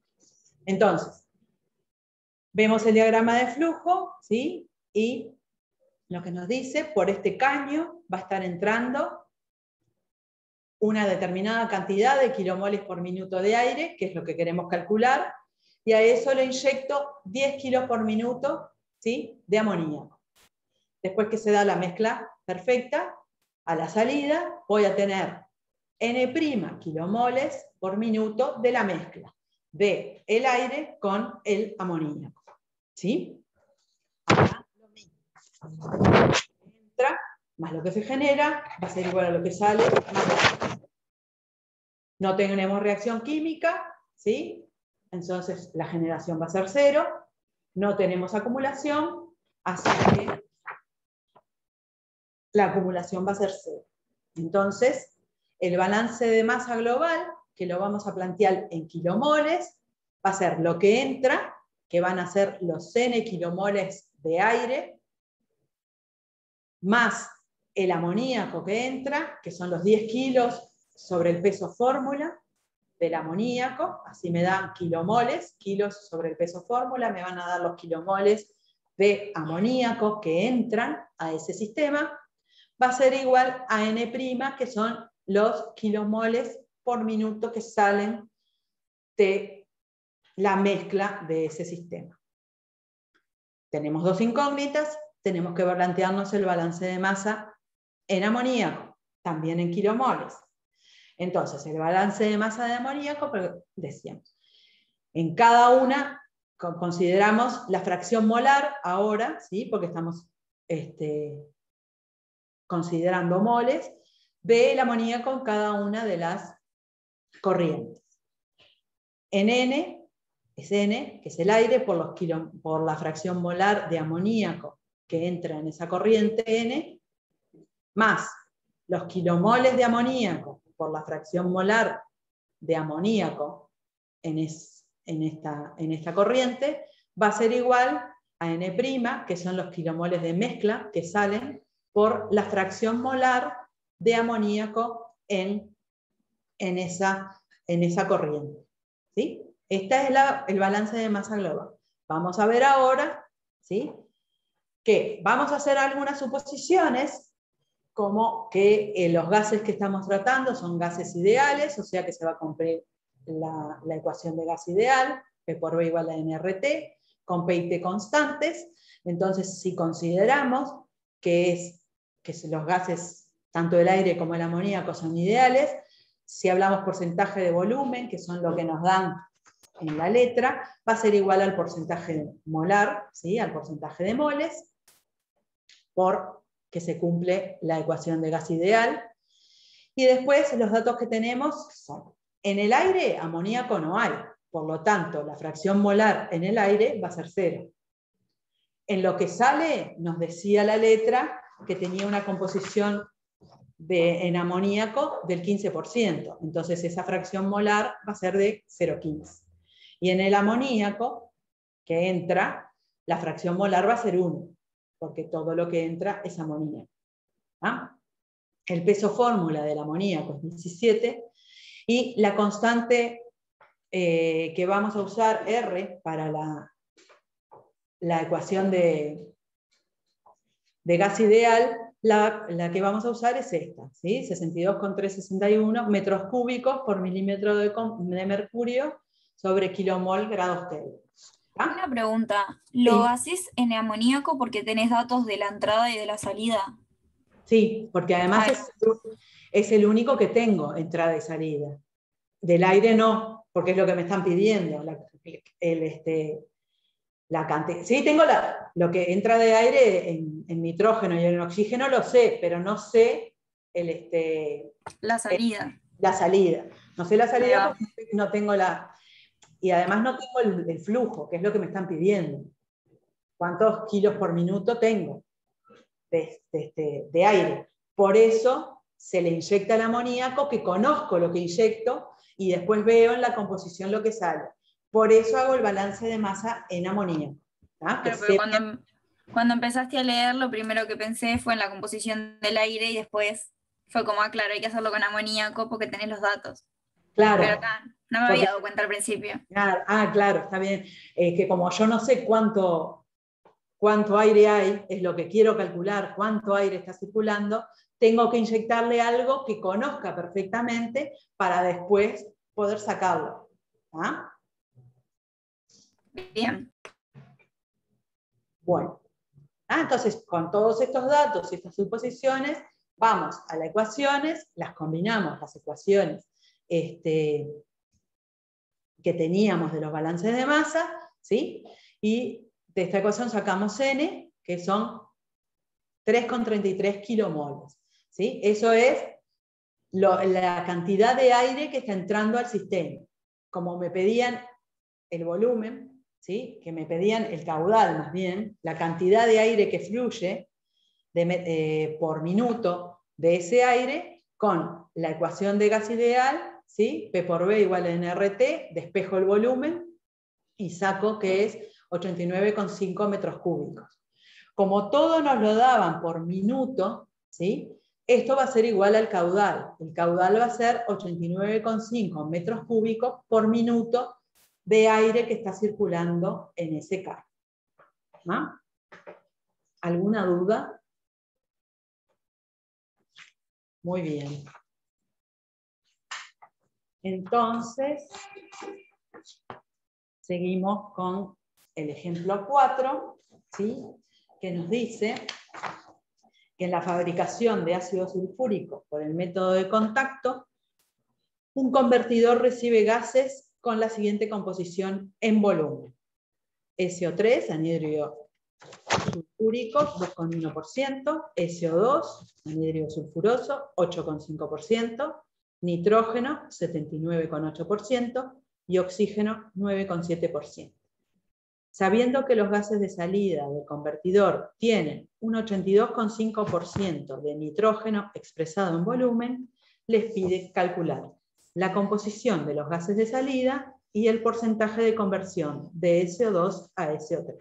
Entonces, vemos el diagrama de flujo, ¿sí? Y lo que nos dice, por este caño va a estar entrando una determinada cantidad de kilomoles por minuto de aire, que es lo que queremos calcular, y a eso le inyecto 10 kilos por minuto, ¿sí?, de amoníaco. Después que se da la mezcla perfecta, a la salida voy a tener N' kilomoles por minuto de la mezcla de el aire con el amoníaco. ¿Sí? Acá lo mismo. Entra más lo que se genera, va a ser igual a lo que sale, más no tenemos reacción química, ¿sí? Entonces la generación va a ser 0, no tenemos acumulación, así que la acumulación va a ser 0. Entonces, el balance de masa global, que lo vamos a plantear en kilomoles, va a ser lo que entra, que van a ser los N kilomoles de aire, más el amoníaco que entra, que son los 10 kilos sobre el peso fórmula del amoníaco, así me dan kilomoles, kilos sobre el peso fórmula, me van a dar los kilomoles de amoníaco que entran a ese sistema, va a ser igual a N', que son los kilomoles por minuto que salen de la mezcla de ese sistema. Tenemos dos incógnitas, tenemos que plantearnos el balance de masa en amoníaco, también en kilomoles. Entonces, el balance de masa de amoníaco, pero decíamos, en cada una consideramos la fracción molar ahora, ¿sí?, porque estamos considerando moles, del amoníaco en cada una de las corrientes. En N, es N, que es el aire, por la fracción molar de amoníaco que entra en esa corriente N, más los kilomoles de amoníaco por la fracción molar de amoníaco en esta corriente, va a ser igual a N', que son los kilomoles de mezcla que salen por la fracción molar de amoníaco en esa corriente. ¿Sí? Este es el balance de masa global. Vamos a ver ahora, ¿sí?, que vamos a hacer algunas suposiciones, como que los gases que estamos tratando son gases ideales, o sea que se va a cumplir la ecuación de gas ideal, P por B igual a nRT, con P y T constantes. Entonces, si consideramos que los gases, tanto el aire como el amoníaco, son ideales, si hablamos porcentaje de volumen, que son lo que nos dan en la letra, va a ser igual al porcentaje molar, ¿sí?, al porcentaje de moles, por que se cumple la ecuación de gas ideal. Y después los datos que tenemos son, en el aire amoníaco no hay, por lo tanto la fracción molar en el aire va a ser 0. En lo que sale, nos decía la letra que tenía una composición en amoníaco del 15%, entonces esa fracción molar va a ser de 0,15. Y en el amoníaco que entra, la fracción molar va a ser 1, porque todo lo que entra es amoníaco. ¿Ah? El peso fórmula del amoníaco es 17, y la constante que vamos a usar, R, para la ecuación de gas ideal, la que vamos a usar es esta, ¿sí? 62,361 metros cúbicos por milímetro de mercurio sobre kilomol grados Kelvin. ¿Ah? Una pregunta, ¿lo haces en amoníaco porque tenés datos de la entrada y de la salida? Sí, porque además es el único que tengo, entrada y salida. Del aire no, porque es lo que me están pidiendo. La cantidad. Sí, tengo lo que entra de aire en nitrógeno y en oxígeno, lo sé, pero no sé la salida. La salida. No sé la salida porque no tengo y además no tengo el flujo, que es lo que me están pidiendo. ¿Cuántos kilos por minuto tengo de aire? Por eso se le inyecta el amoníaco, que conozco lo que inyecto, y después veo en la composición lo que sale. Por eso hago el balance de masa en amoníaco. Claro, pero cuando empezaste a leer, lo primero que pensé fue en la composición del aire y después fue como, claro, hay que hacerlo con amoníaco porque tenés los datos. Claro. Pero acá no me había dado cuenta al principio. Claro, está bien. Que como yo no sé cuánto aire hay, es lo que quiero calcular, cuánto aire está circulando, tengo que inyectarle algo que conozca perfectamente para después poder sacarlo. ¿Ah? Bien. Bueno, entonces con todos estos datos y estas suposiciones, vamos a las ecuaciones, las combinamos, las ecuaciones que teníamos de los balances de masa, ¿sí? Y de esta ecuación sacamos N, que son 3,33 kilomoles, ¿sí? Eso es la cantidad de aire que está entrando al sistema. Como me pedían el volumen, ¿sí? Que me pedían el caudal más bien, la cantidad de aire que fluye por minuto de ese aire, con la ecuación de gas ideal, ¿sí? P por B igual a NRT, despejo el volumen y saco que es 89,5 metros cúbicos. Como todo nos lo daban por minuto, ¿sí? Esto va a ser igual al caudal. El caudal va a ser 89,5 metros cúbicos por minuto de aire que está circulando en ese carro. ¿Ah? ¿Alguna duda? Muy bien. Entonces, seguimos con el ejemplo 4, ¿sí? Que nos dice que en la fabricación de ácido sulfúrico por el método de contacto, un convertidor recibe gases con la siguiente composición en volumen. SO3, anhidro sulfúrico, 2,1%, SO2, anhidro sulfuroso, 8,5%, nitrógeno, 79,8%, y oxígeno, 9,7%. Sabiendo que los gases de salida del convertidor tienen un 82,5% de nitrógeno expresado en volumen, les pide calcular la composición de los gases de salida y el porcentaje de conversión de SO2 a SO3.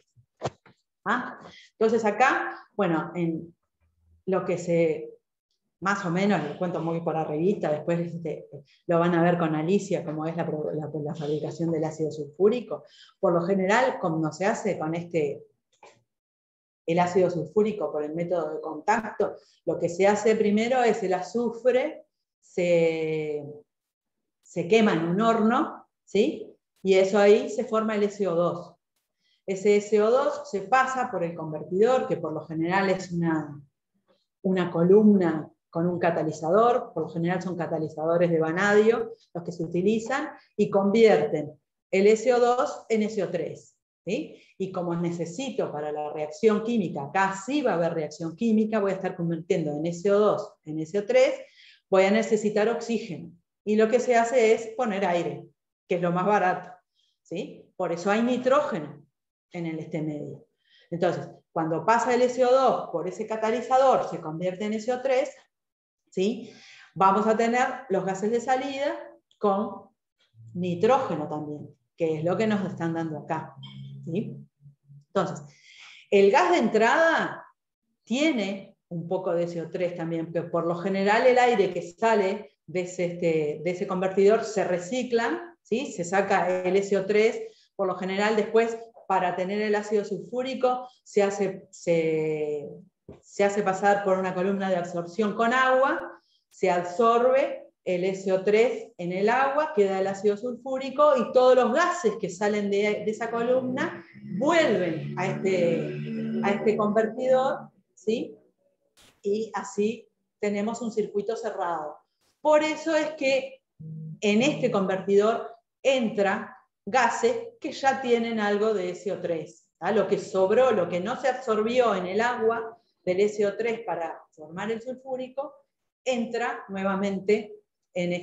¿Ah? Entonces acá, bueno, en lo que más o menos, les cuento muy por arribita, después lo van a ver con Alicia, cómo es la fabricación del ácido sulfúrico. Por lo general, como se hace con el ácido sulfúrico por el método de contacto, lo que se hace primero es el azufre, se quema en un horno, ¿sí? Y eso ahí se forma el SO2. Ese SO2 se pasa por el convertidor, que por lo general es una columna con un catalizador, por lo general son catalizadores de vanadio los que se utilizan, y convierten el SO2 en SO3. ¿Sí? Y como necesito para la reacción química, acá sí va a haber reacción química, voy a estar convirtiendo en SO2 en SO3, voy a necesitar oxígeno. Y lo que se hace es poner aire, que es lo más barato. ¿Sí? Por eso hay nitrógeno en el medio. Entonces, cuando pasa el SO2 por ese catalizador, se convierte en SO3, ¿sí? Vamos a tener los gases de salida con nitrógeno también, que es lo que nos están dando acá. ¿Sí? Entonces, el gas de entrada tiene un poco de SO3 también, pero por lo general el aire que sale de ese convertidor se recicla, ¿sí? Se saca el SO3, por lo general después para tener el ácido sulfúrico se hace pasar por una columna de absorción con agua, se absorbe el SO3 en el agua, queda el ácido sulfúrico y todos los gases que salen de esa columna vuelven a este convertidor, ¿sí? Y así tenemos un circuito cerrado. Por eso es que en este convertidor entra gases que ya tienen algo de SO3. ¿tá? Lo que sobró, lo que no se absorbió en el agua del SO3 para formar el sulfúrico, entra nuevamente en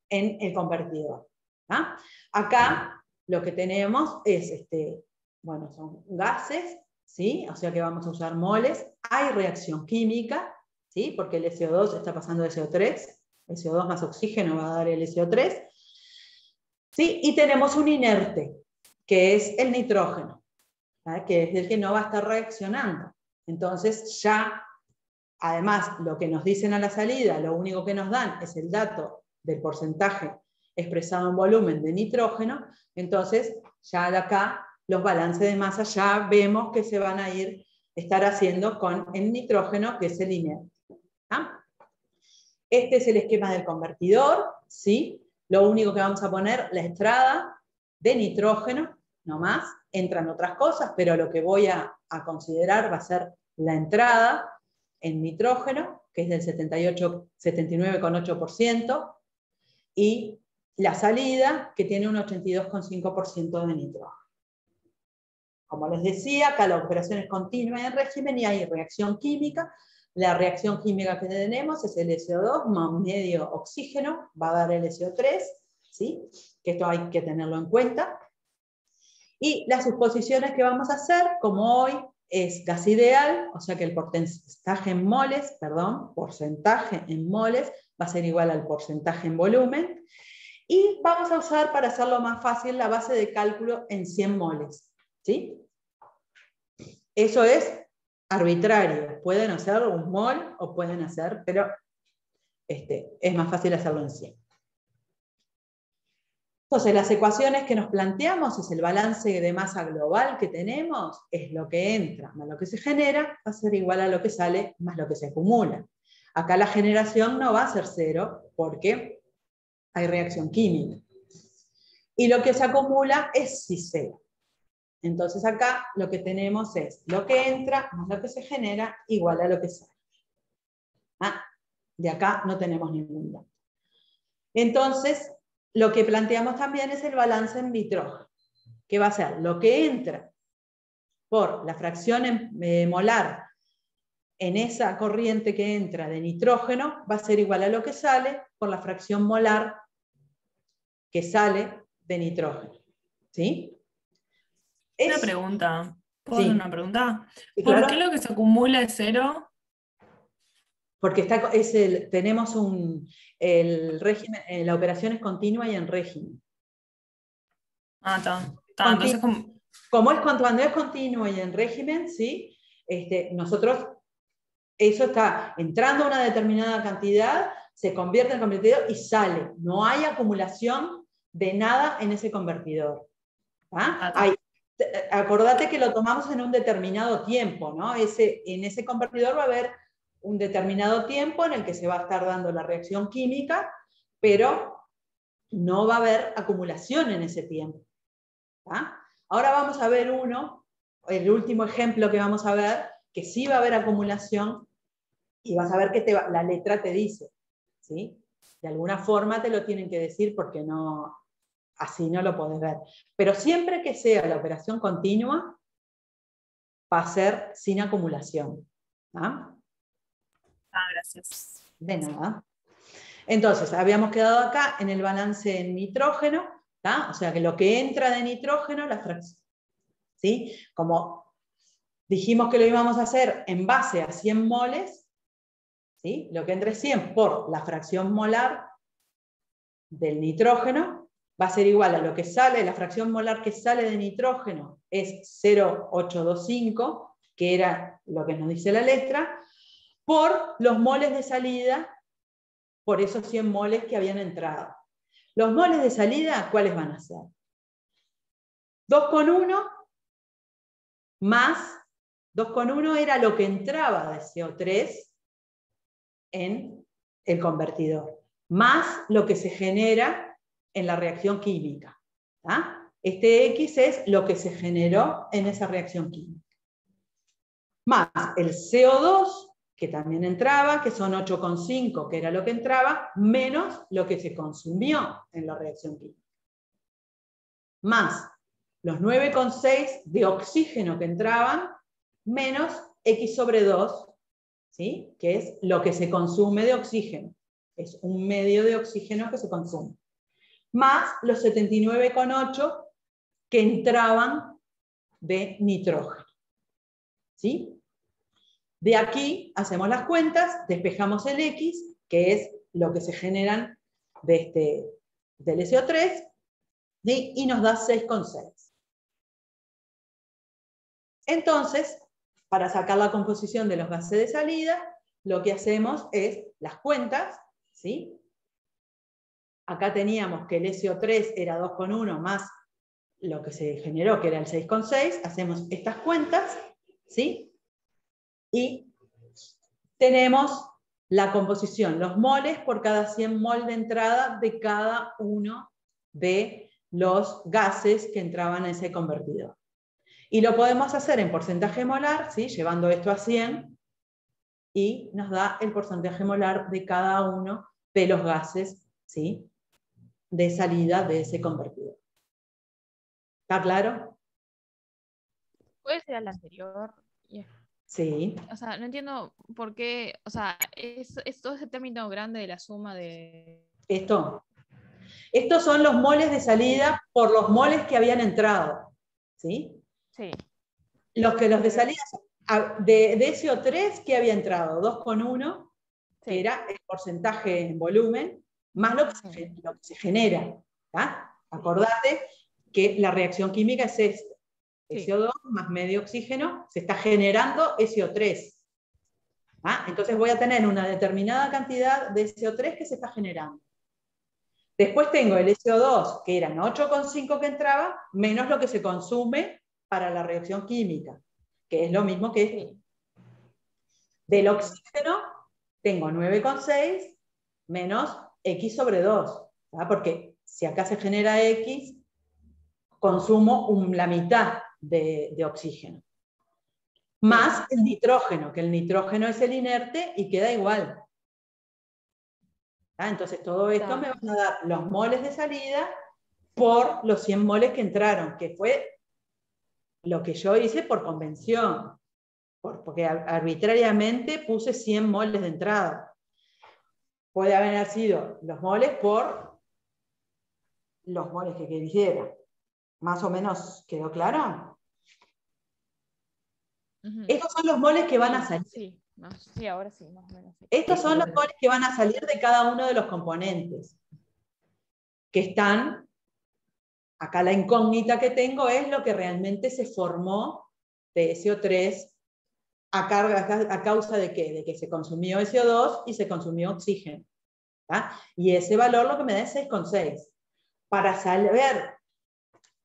el convertidor. ¿tá? Acá lo que tenemos es, bueno, son gases, ¿sí? O sea que vamos a usar moles. Hay reacción química, ¿sí? Porque el SO2 está pasando de SO3, SO2 más oxígeno va a dar el SO3. ¿Sí? Y tenemos un inerte, que es el nitrógeno, ¿vale? Que es el que no va a estar reaccionando. Entonces ya, además, lo que nos dicen a la salida, lo único que nos dan es el dato del porcentaje expresado en volumen de nitrógeno. Entonces ya de acá los balances de masa ya vemos que se van a estar haciendo con el nitrógeno, que es el inerte. ¿Ah? Este es el esquema del convertidor, ¿sí? Lo único que vamos a poner, la entrada de nitrógeno, no más, entran otras cosas, pero lo que voy a considerar va a ser la entrada en nitrógeno, que es del 79,8%, y la salida, que tiene un 82,5% de nitrógeno. Como les decía, acá la operación es continua en régimen y hay reacción química. La reacción química que tenemos es el SO2 más medio oxígeno, va a dar el SO3, ¿sí? Que esto hay que tenerlo en cuenta. Y las suposiciones que vamos a hacer, como hoy es gas ideal, o sea que el porcentaje en moles, va a ser igual al porcentaje en volumen. Y vamos a usar, para hacerlo más fácil, la base de cálculo en 100 moles, ¿sí? Eso es arbitrario, pueden hacer un mol o pueden hacer, pero es más fácil hacerlo en 100. Entonces, las ecuaciones que nos planteamos es el balance de masa global que tenemos, es lo que entra más lo que se genera, va a ser igual a lo que sale más lo que se acumula. Acá la generación no va a ser 0 porque hay reacción química. Y lo que se acumula es sí 0. Entonces acá lo que tenemos es lo que entra más lo que se genera igual a lo que sale. De acá no tenemos ningún dato. Entonces, lo que planteamos también es el balance en nitrógeno, que va a ser lo que entra por la fracción molar en esa corriente que entra de nitrógeno, va a ser igual a lo que sale por la fracción molar que sale de nitrógeno. ¿Sí? Una pregunta. ¿Puedo Sí. hacer una pregunta? Sí, ¿Por claro. qué lo que se acumula es 0? Porque tenemos el régimen, la operación es continua y en régimen. Ah, está. Entonces, Como es cuando es continuo y en régimen, ¿sí? Nosotros, eso está entrando a una determinada cantidad, se convierte en convertidor y sale. No hay acumulación de nada en ese convertidor. Acordate que lo tomamos en un determinado tiempo, ¿no? En ese convertidor va a haber un determinado tiempo en el que se va a estar dando la reacción química, pero no va a haber acumulación en ese tiempo. Ahora vamos a ver el último ejemplo que vamos a ver, que sí va a haber acumulación, y vas a ver que la letra te dice, ¿sí? De alguna forma te lo tienen que decir porque no, así no lo podés ver. Pero siempre que sea la operación continua, va a ser sin acumulación. Gracias. De nada. Entonces, habíamos quedado acá en el balance en nitrógeno, o sea que lo que entra de nitrógeno, la fracción, ¿sí? Como dijimos que lo íbamos a hacer en base a 100 moles, ¿sí? Lo que entre 100 por la fracción molar del nitrógeno va a ser igual a lo que sale, la fracción molar que sale de nitrógeno es 0,825, que era lo que nos dice la letra, por los moles de salida, por esos 100 moles que habían entrado. Los moles de salida, ¿cuáles van a ser? 2,1 más 2,1 era lo que entraba de CO3 en el convertidor, más lo que se genera en la reacción química. Este X es lo que se generó en esa reacción química. Más el CO2, que también entraba, que son 8,5, que era lo que entraba, menos lo que se consumió en la reacción química. Más los 9,6 de oxígeno que entraban, menos X sobre 2, ¿sí? Que es lo que se consume de oxígeno. Es un medio de oxígeno que se consume. Más los 79,8 que entraban de nitrógeno. ¿Sí? De aquí hacemos las cuentas, despejamos el X, que es lo que se generan del SO3, ¿sí? Y nos da 6,6. Entonces, para sacar la composición de los gases de salida, lo que hacemos es las cuentas, ¿sí? Acá teníamos que el SO3 era 2,1 más lo que se generó, que era el 6,6. Hacemos estas cuentas, ¿sí? Y tenemos la composición, los moles por cada 100 mol de entrada de cada uno de los gases que entraban en ese convertidor. Y lo podemos hacer en porcentaje molar, ¿sí? Llevando esto a 100, y nos da el porcentaje molar de cada uno de los gases, ¿sí? De salida de ese convertidor. ¿Está claro? Puede ser al anterior. Sí. O sea, no entiendo por qué, o sea, es todo ese término grande de la suma de... Estos son los moles de salida por los moles que habían entrado, ¿sí? Sí. Los de salida, de SO3, ¿qué había entrado? 2,1, que era el porcentaje en volumen, más lo que se genera. ¿Tá? Acordate que la reacción química es esto. SO2 más medio oxígeno, se está generando SO3. ¿Ah? Entonces voy a tener una determinada cantidad de SO3 que se está generando. Después tengo el SO2, que eran 8,5 que entraba, menos lo que se consume para la reacción química, que es lo mismo que esto. Del oxígeno tengo 9,6 menos X sobre 2, ¿tá? Porque si acá se genera X, consumo la mitad de oxígeno. Más el nitrógeno, que el nitrógeno es el inerte y queda igual. ¿Tá? Entonces todo esto me van a dar los moles de salida por los 100 moles que entraron, que fue lo que yo hice por convención, porque arbitrariamente puse 100 moles de entrada. Puede haber sido los moles por los moles que quisiera. ¿Más o menos quedó claro? Estos son los moles que van a salir. Sí, ahora sí, más o menos. Sí. Estos son los moles que van a salir de cada uno de los componentes. Que están, acá la incógnita que tengo es lo que realmente se formó de SO3 a causa de qué? De que se consumió SO2 y se consumió oxígeno. ¿Tá? Y ese valor lo que me da es 6,6. Para saber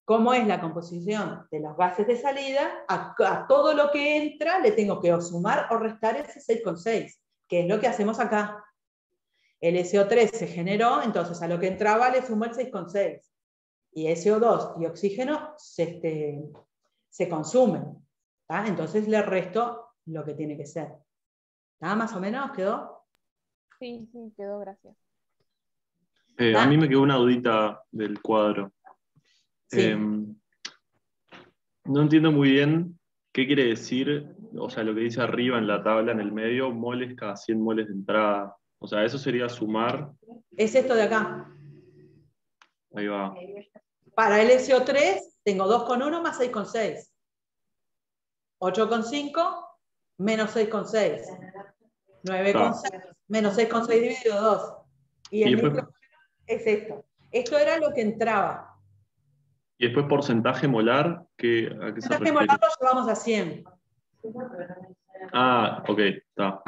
cómo es la composición de los gases de salida, a todo lo que entra le tengo que o sumar o restar ese 6,6, que es lo que hacemos acá. El SO3 se generó, entonces a lo que entraba le sumo el 6,6. Y SO2 y oxígeno se consumen. ¿Tá? Entonces le resto lo que tiene que ser. ¿Tá? ¿Más o menos quedó? Sí, quedó, gracias. A mí me quedó una dudita del cuadro. Sí. No entiendo muy bien qué quiere decir, o sea, lo que dice arriba en la tabla, en el medio, moles cada 100 moles de entrada. O sea, eso sería sumar. Es esto de acá. Ahí va. Para el SO3 tengo 2,1 más 6,6. 8,5 menos 6,6. 9,6 menos 6,6 dividido 2. Y el nitrógeno es esto. Esto era lo que entraba. Y después porcentaje molar, ¿a qué se refiere? Porcentaje molar lo llevamos a 100. Ah, ok, está.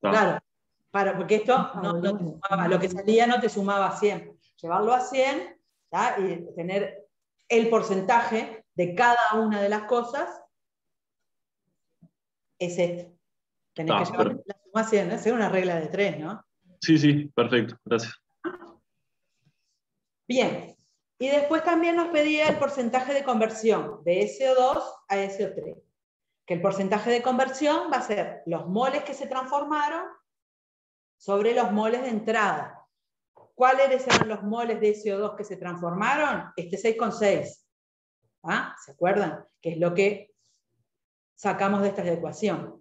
Claro, porque esto no te sumaba, lo que salía no te sumaba a 100. Llevarlo a 100, ¿tá? Y tener el porcentaje de cada una de las cosas es esto. Tenés que llevar la suma a 100, es una regla de 3, ¿no? Sí, perfecto, gracias. Bien, y después también nos pedía el porcentaje de conversión de SO2 a SO3. Que el porcentaje de conversión va a ser los moles que se transformaron sobre los moles de entrada. ¿Cuáles eran los moles de SO2 que se transformaron? Este 6,6. ¿Ah? ¿Se acuerdan? Que es lo que sacamos de esta ecuación.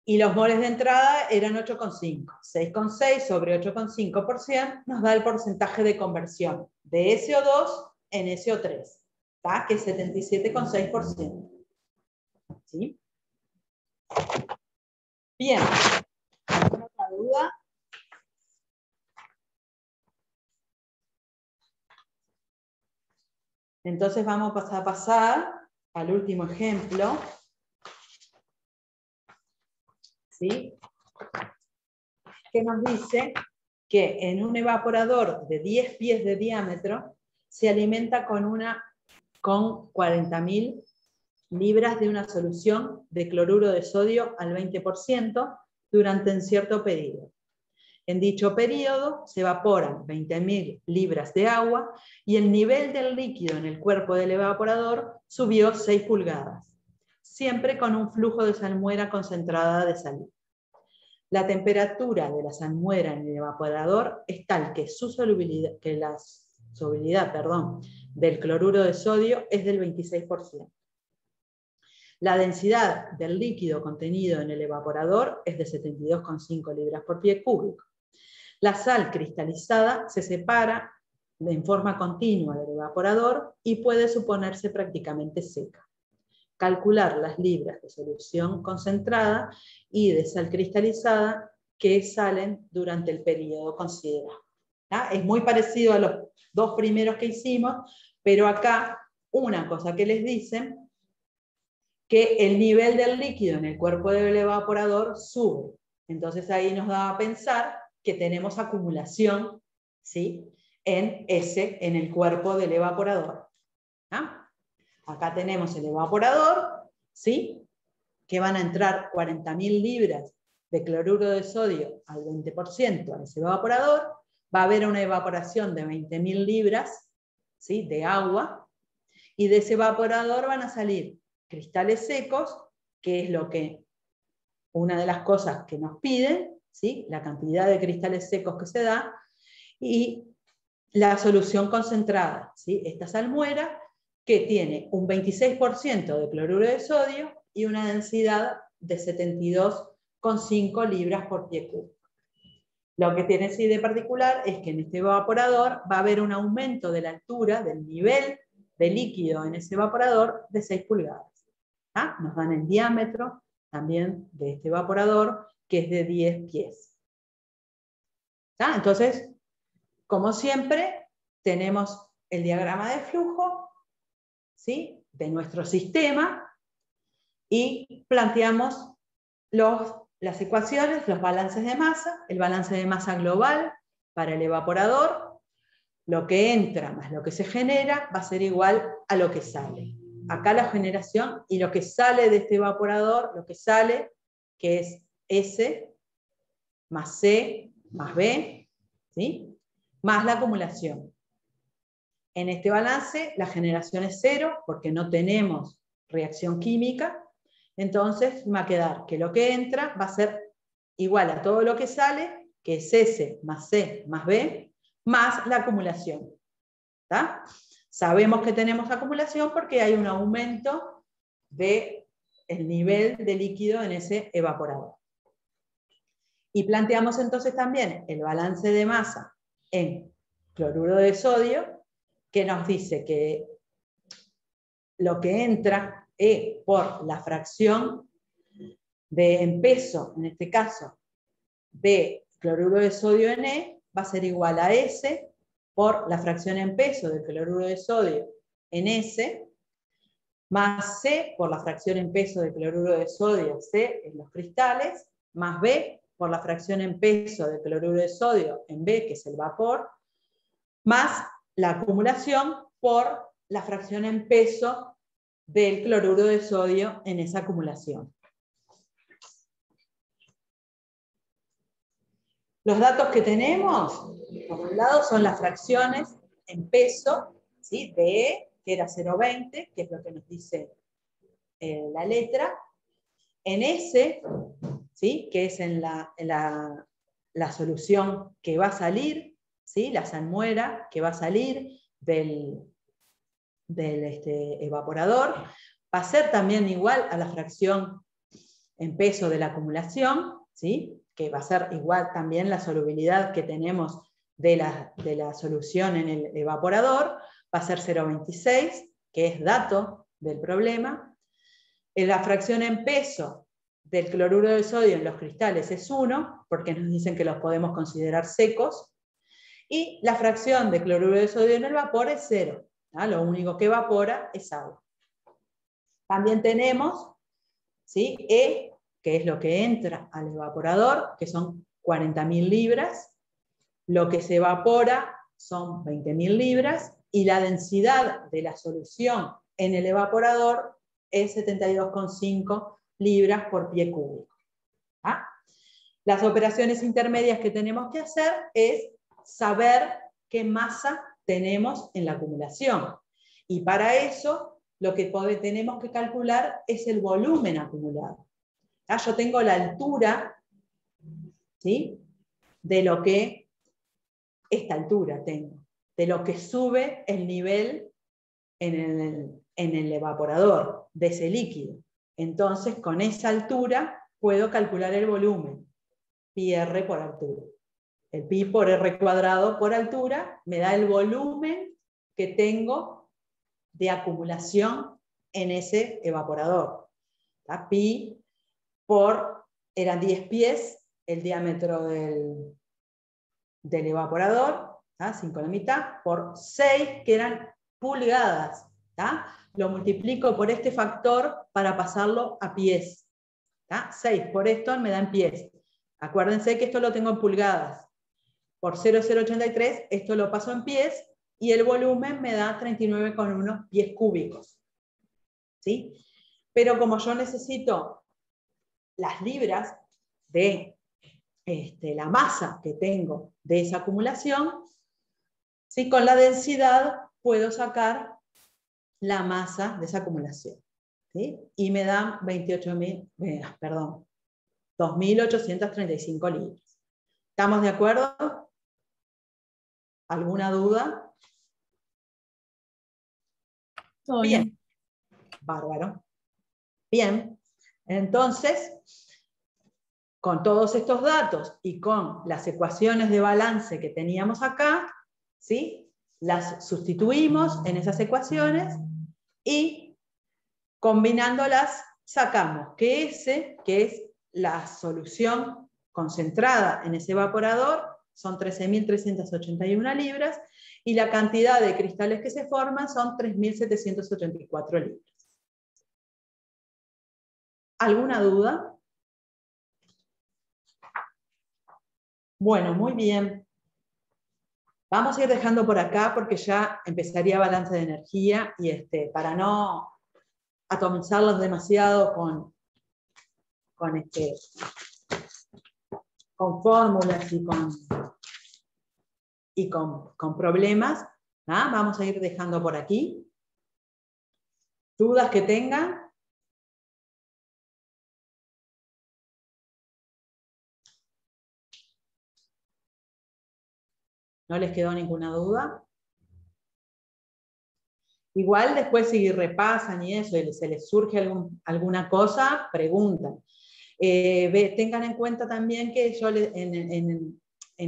Y los moles de entrada eran 8,5. 6,6 sobre 8,5% nos da el porcentaje de conversión de SO2 en SO3, ¿tá? Que es 77,6%. ¿Sí? Bien. ¿Alguna otra duda? Entonces vamos a pasar al último ejemplo. ¿Sí? Que nos dice que en un evaporador de 10 pies de diámetro se alimenta con 40.000 libras de una solución de cloruro de sodio al 20% durante un cierto periodo. En dicho periodo se evaporan 20.000 libras de agua y el nivel del líquido en el cuerpo del evaporador subió 6 pulgadas, siempre con un flujo de salmuera concentrada de salida. La temperatura de la salmuera en el evaporador es tal que la solubilidad del cloruro de sodio es del 26%. La densidad del líquido contenido en el evaporador es de 72,5 libras por pie cúbico. La sal cristalizada se separa en forma continua del evaporador y puede suponerse prácticamente seca. Calcular las libras de solución concentrada y de sal cristalizada que salen durante el periodo considerado. Es muy parecido a los dos primeros que hicimos, pero acá una cosa que les dicen, que el nivel del líquido en el cuerpo del evaporador sube. Entonces ahí nos da a pensar que tenemos acumulación, ¿sí?, en el cuerpo del evaporador. Acá tenemos el evaporador, ¿sí?, que van a entrar 40.000 libras de cloruro de sodio al 20% a ese evaporador. Va a haber una evaporación de 20.000 libras, ¿sí?, de agua, y de ese evaporador van a salir cristales secos, que es una de las cosas que nos piden, ¿sí?, la cantidad de cristales secos que se da, y la solución concentrada, ¿sí?, esta salmuera, que tiene un 26% de cloruro de sodio y una densidad de 72,5 libras por pie cúbico. Lo que tiene sí de particular es que en este evaporador va a haber un aumento de la altura, del nivel de líquido en ese evaporador de 6 pulgadas. Nos dan el diámetro también de este evaporador, que es de 10 pies. Entonces, como siempre, tenemos el diagrama de flujo, ¿sí?, de nuestro sistema, y planteamos las ecuaciones, los balances de masa, el balance de masa global para el evaporador, lo que entra más lo que se genera va a ser igual a lo que sale. Acá la generación y lo que sale de este evaporador, lo que sale, que es S más C más B, ¿sí?, más la acumulación. En este balance la generación es 0 porque no tenemos reacción química, entonces va a quedar que lo que entra va a ser igual a todo lo que sale, que es S más C más B, más la acumulación. ¿Tá? Sabemos que tenemos acumulación porque hay un aumento del nivel de líquido en ese evaporador. Y planteamos entonces también el balance de masa en cloruro de sodio, que nos dice que lo que entra por la fracción en peso, en este caso, de cloruro de sodio en E, va a ser igual a S por la fracción en peso del cloruro de sodio en S, más C por la fracción en peso del cloruro de sodio, C en los cristales, más B por la fracción en peso del cloruro de sodio en B, que es el vapor, más la acumulación por la fracción en peso del cloruro de sodio en esa acumulación. Los datos que tenemos, por un lado, son las fracciones en peso, ¿sí?, de E, que era 0,20, que es lo que nos dice la letra, en S, ¿sí?, que es en la solución que va a salir, ¿sí?, la salmuera que va a salir del evaporador, va a ser también igual a la fracción en peso de la acumulación, ¿sí?, que va a ser igual también la solubilidad que tenemos de la solución en el evaporador, va a ser 0,26, que es dato del problema. La fracción en peso del cloruro de sodio en los cristales es 1, porque nos dicen que los podemos considerar secos, y la fracción de cloruro de sodio en el vapor es 0. ¿tá? Lo único que evapora es agua. También tenemos, ¿sí?, E, que es lo que entra al evaporador, que son 40.000 libras. Lo que se evapora son 20.000 libras, y la densidad de la solución en el evaporador es 72,5 libras por pie cúbico. ¿Ah? Las operaciones intermedias que tenemos que hacer es saber qué masa tenemos en la acumulación. Y para eso lo que tenemos que calcular es el volumen acumulado. ¿Ah? Yo tengo la altura, ¿sí?, de lo que, esta altura tengo, de lo que sube el nivel en el evaporador de ese líquido. Entonces, con esa altura puedo calcular el volumen, pi r por altura. El pi por r cuadrado por altura me da el volumen que tengo de acumulación en ese evaporador. ¿Tá? Pi por, eran 10 pies el diámetro del evaporador, ¿tá? 5 a la mitad, por 6, que eran pulgadas. ¿Tá? Lo multiplico por este factor para pasarlo a pies. ¿Tá? 6 por esto me da en pies. Acuérdense que esto lo tengo en pulgadas. Por 0,083 esto lo paso en pies, y el volumen me da 39,1 pies cúbicos. ¿Sí? Pero como yo necesito las libras de la masa que tengo de esa acumulación, ¿sí?, con la densidad puedo sacar la masa de esa acumulación. ¿Sí? Y me dan 2.835 libras. ¿Estamos de acuerdo? ¿Alguna duda? Todo Bien. bien. Bárbaro. Bien. Entonces, con todos estos datos y con las ecuaciones de balance que teníamos acá, ¿sí?, las sustituimos en esas ecuaciones y combinándolas sacamos que S, que es la solución concentrada en ese evaporador, son 13.381 libras, y la cantidad de cristales que se forman son 3.784 libras. ¿Alguna duda? Bueno, muy bien. Vamos a ir dejando por acá porque ya empezaría balance de energía, y para no atomizarlos demasiado con fórmulas y con problemas, ¿ah? Vamos a ir dejando por aquí. ¿Dudas que tengan? ¿No les quedó ninguna duda? Igual después si repasan y eso, y se les surge alguna cosa, preguntan. Tengan en cuenta también que yo en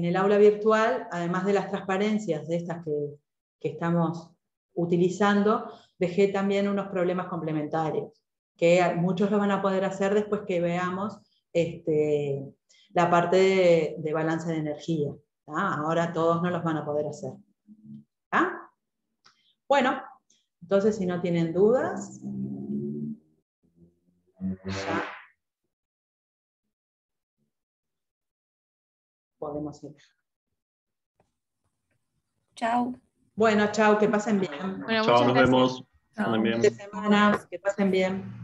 el aula virtual, además de las transparencias de estas que estamos utilizando, dejé también unos problemas complementarios, que muchos lo van a poder hacer después que veamos la parte de balance de energía. ¿Tá? Ahora todos no los van a poder hacer. ¿Tá? Bueno, entonces si no tienen dudas, ya podemos ir. Chau. Bueno, chao, que pasen bien. Bueno, Chao, muchas nos gracias. vemos. Chao. Anden bien. Fin de semana, que pasen bien.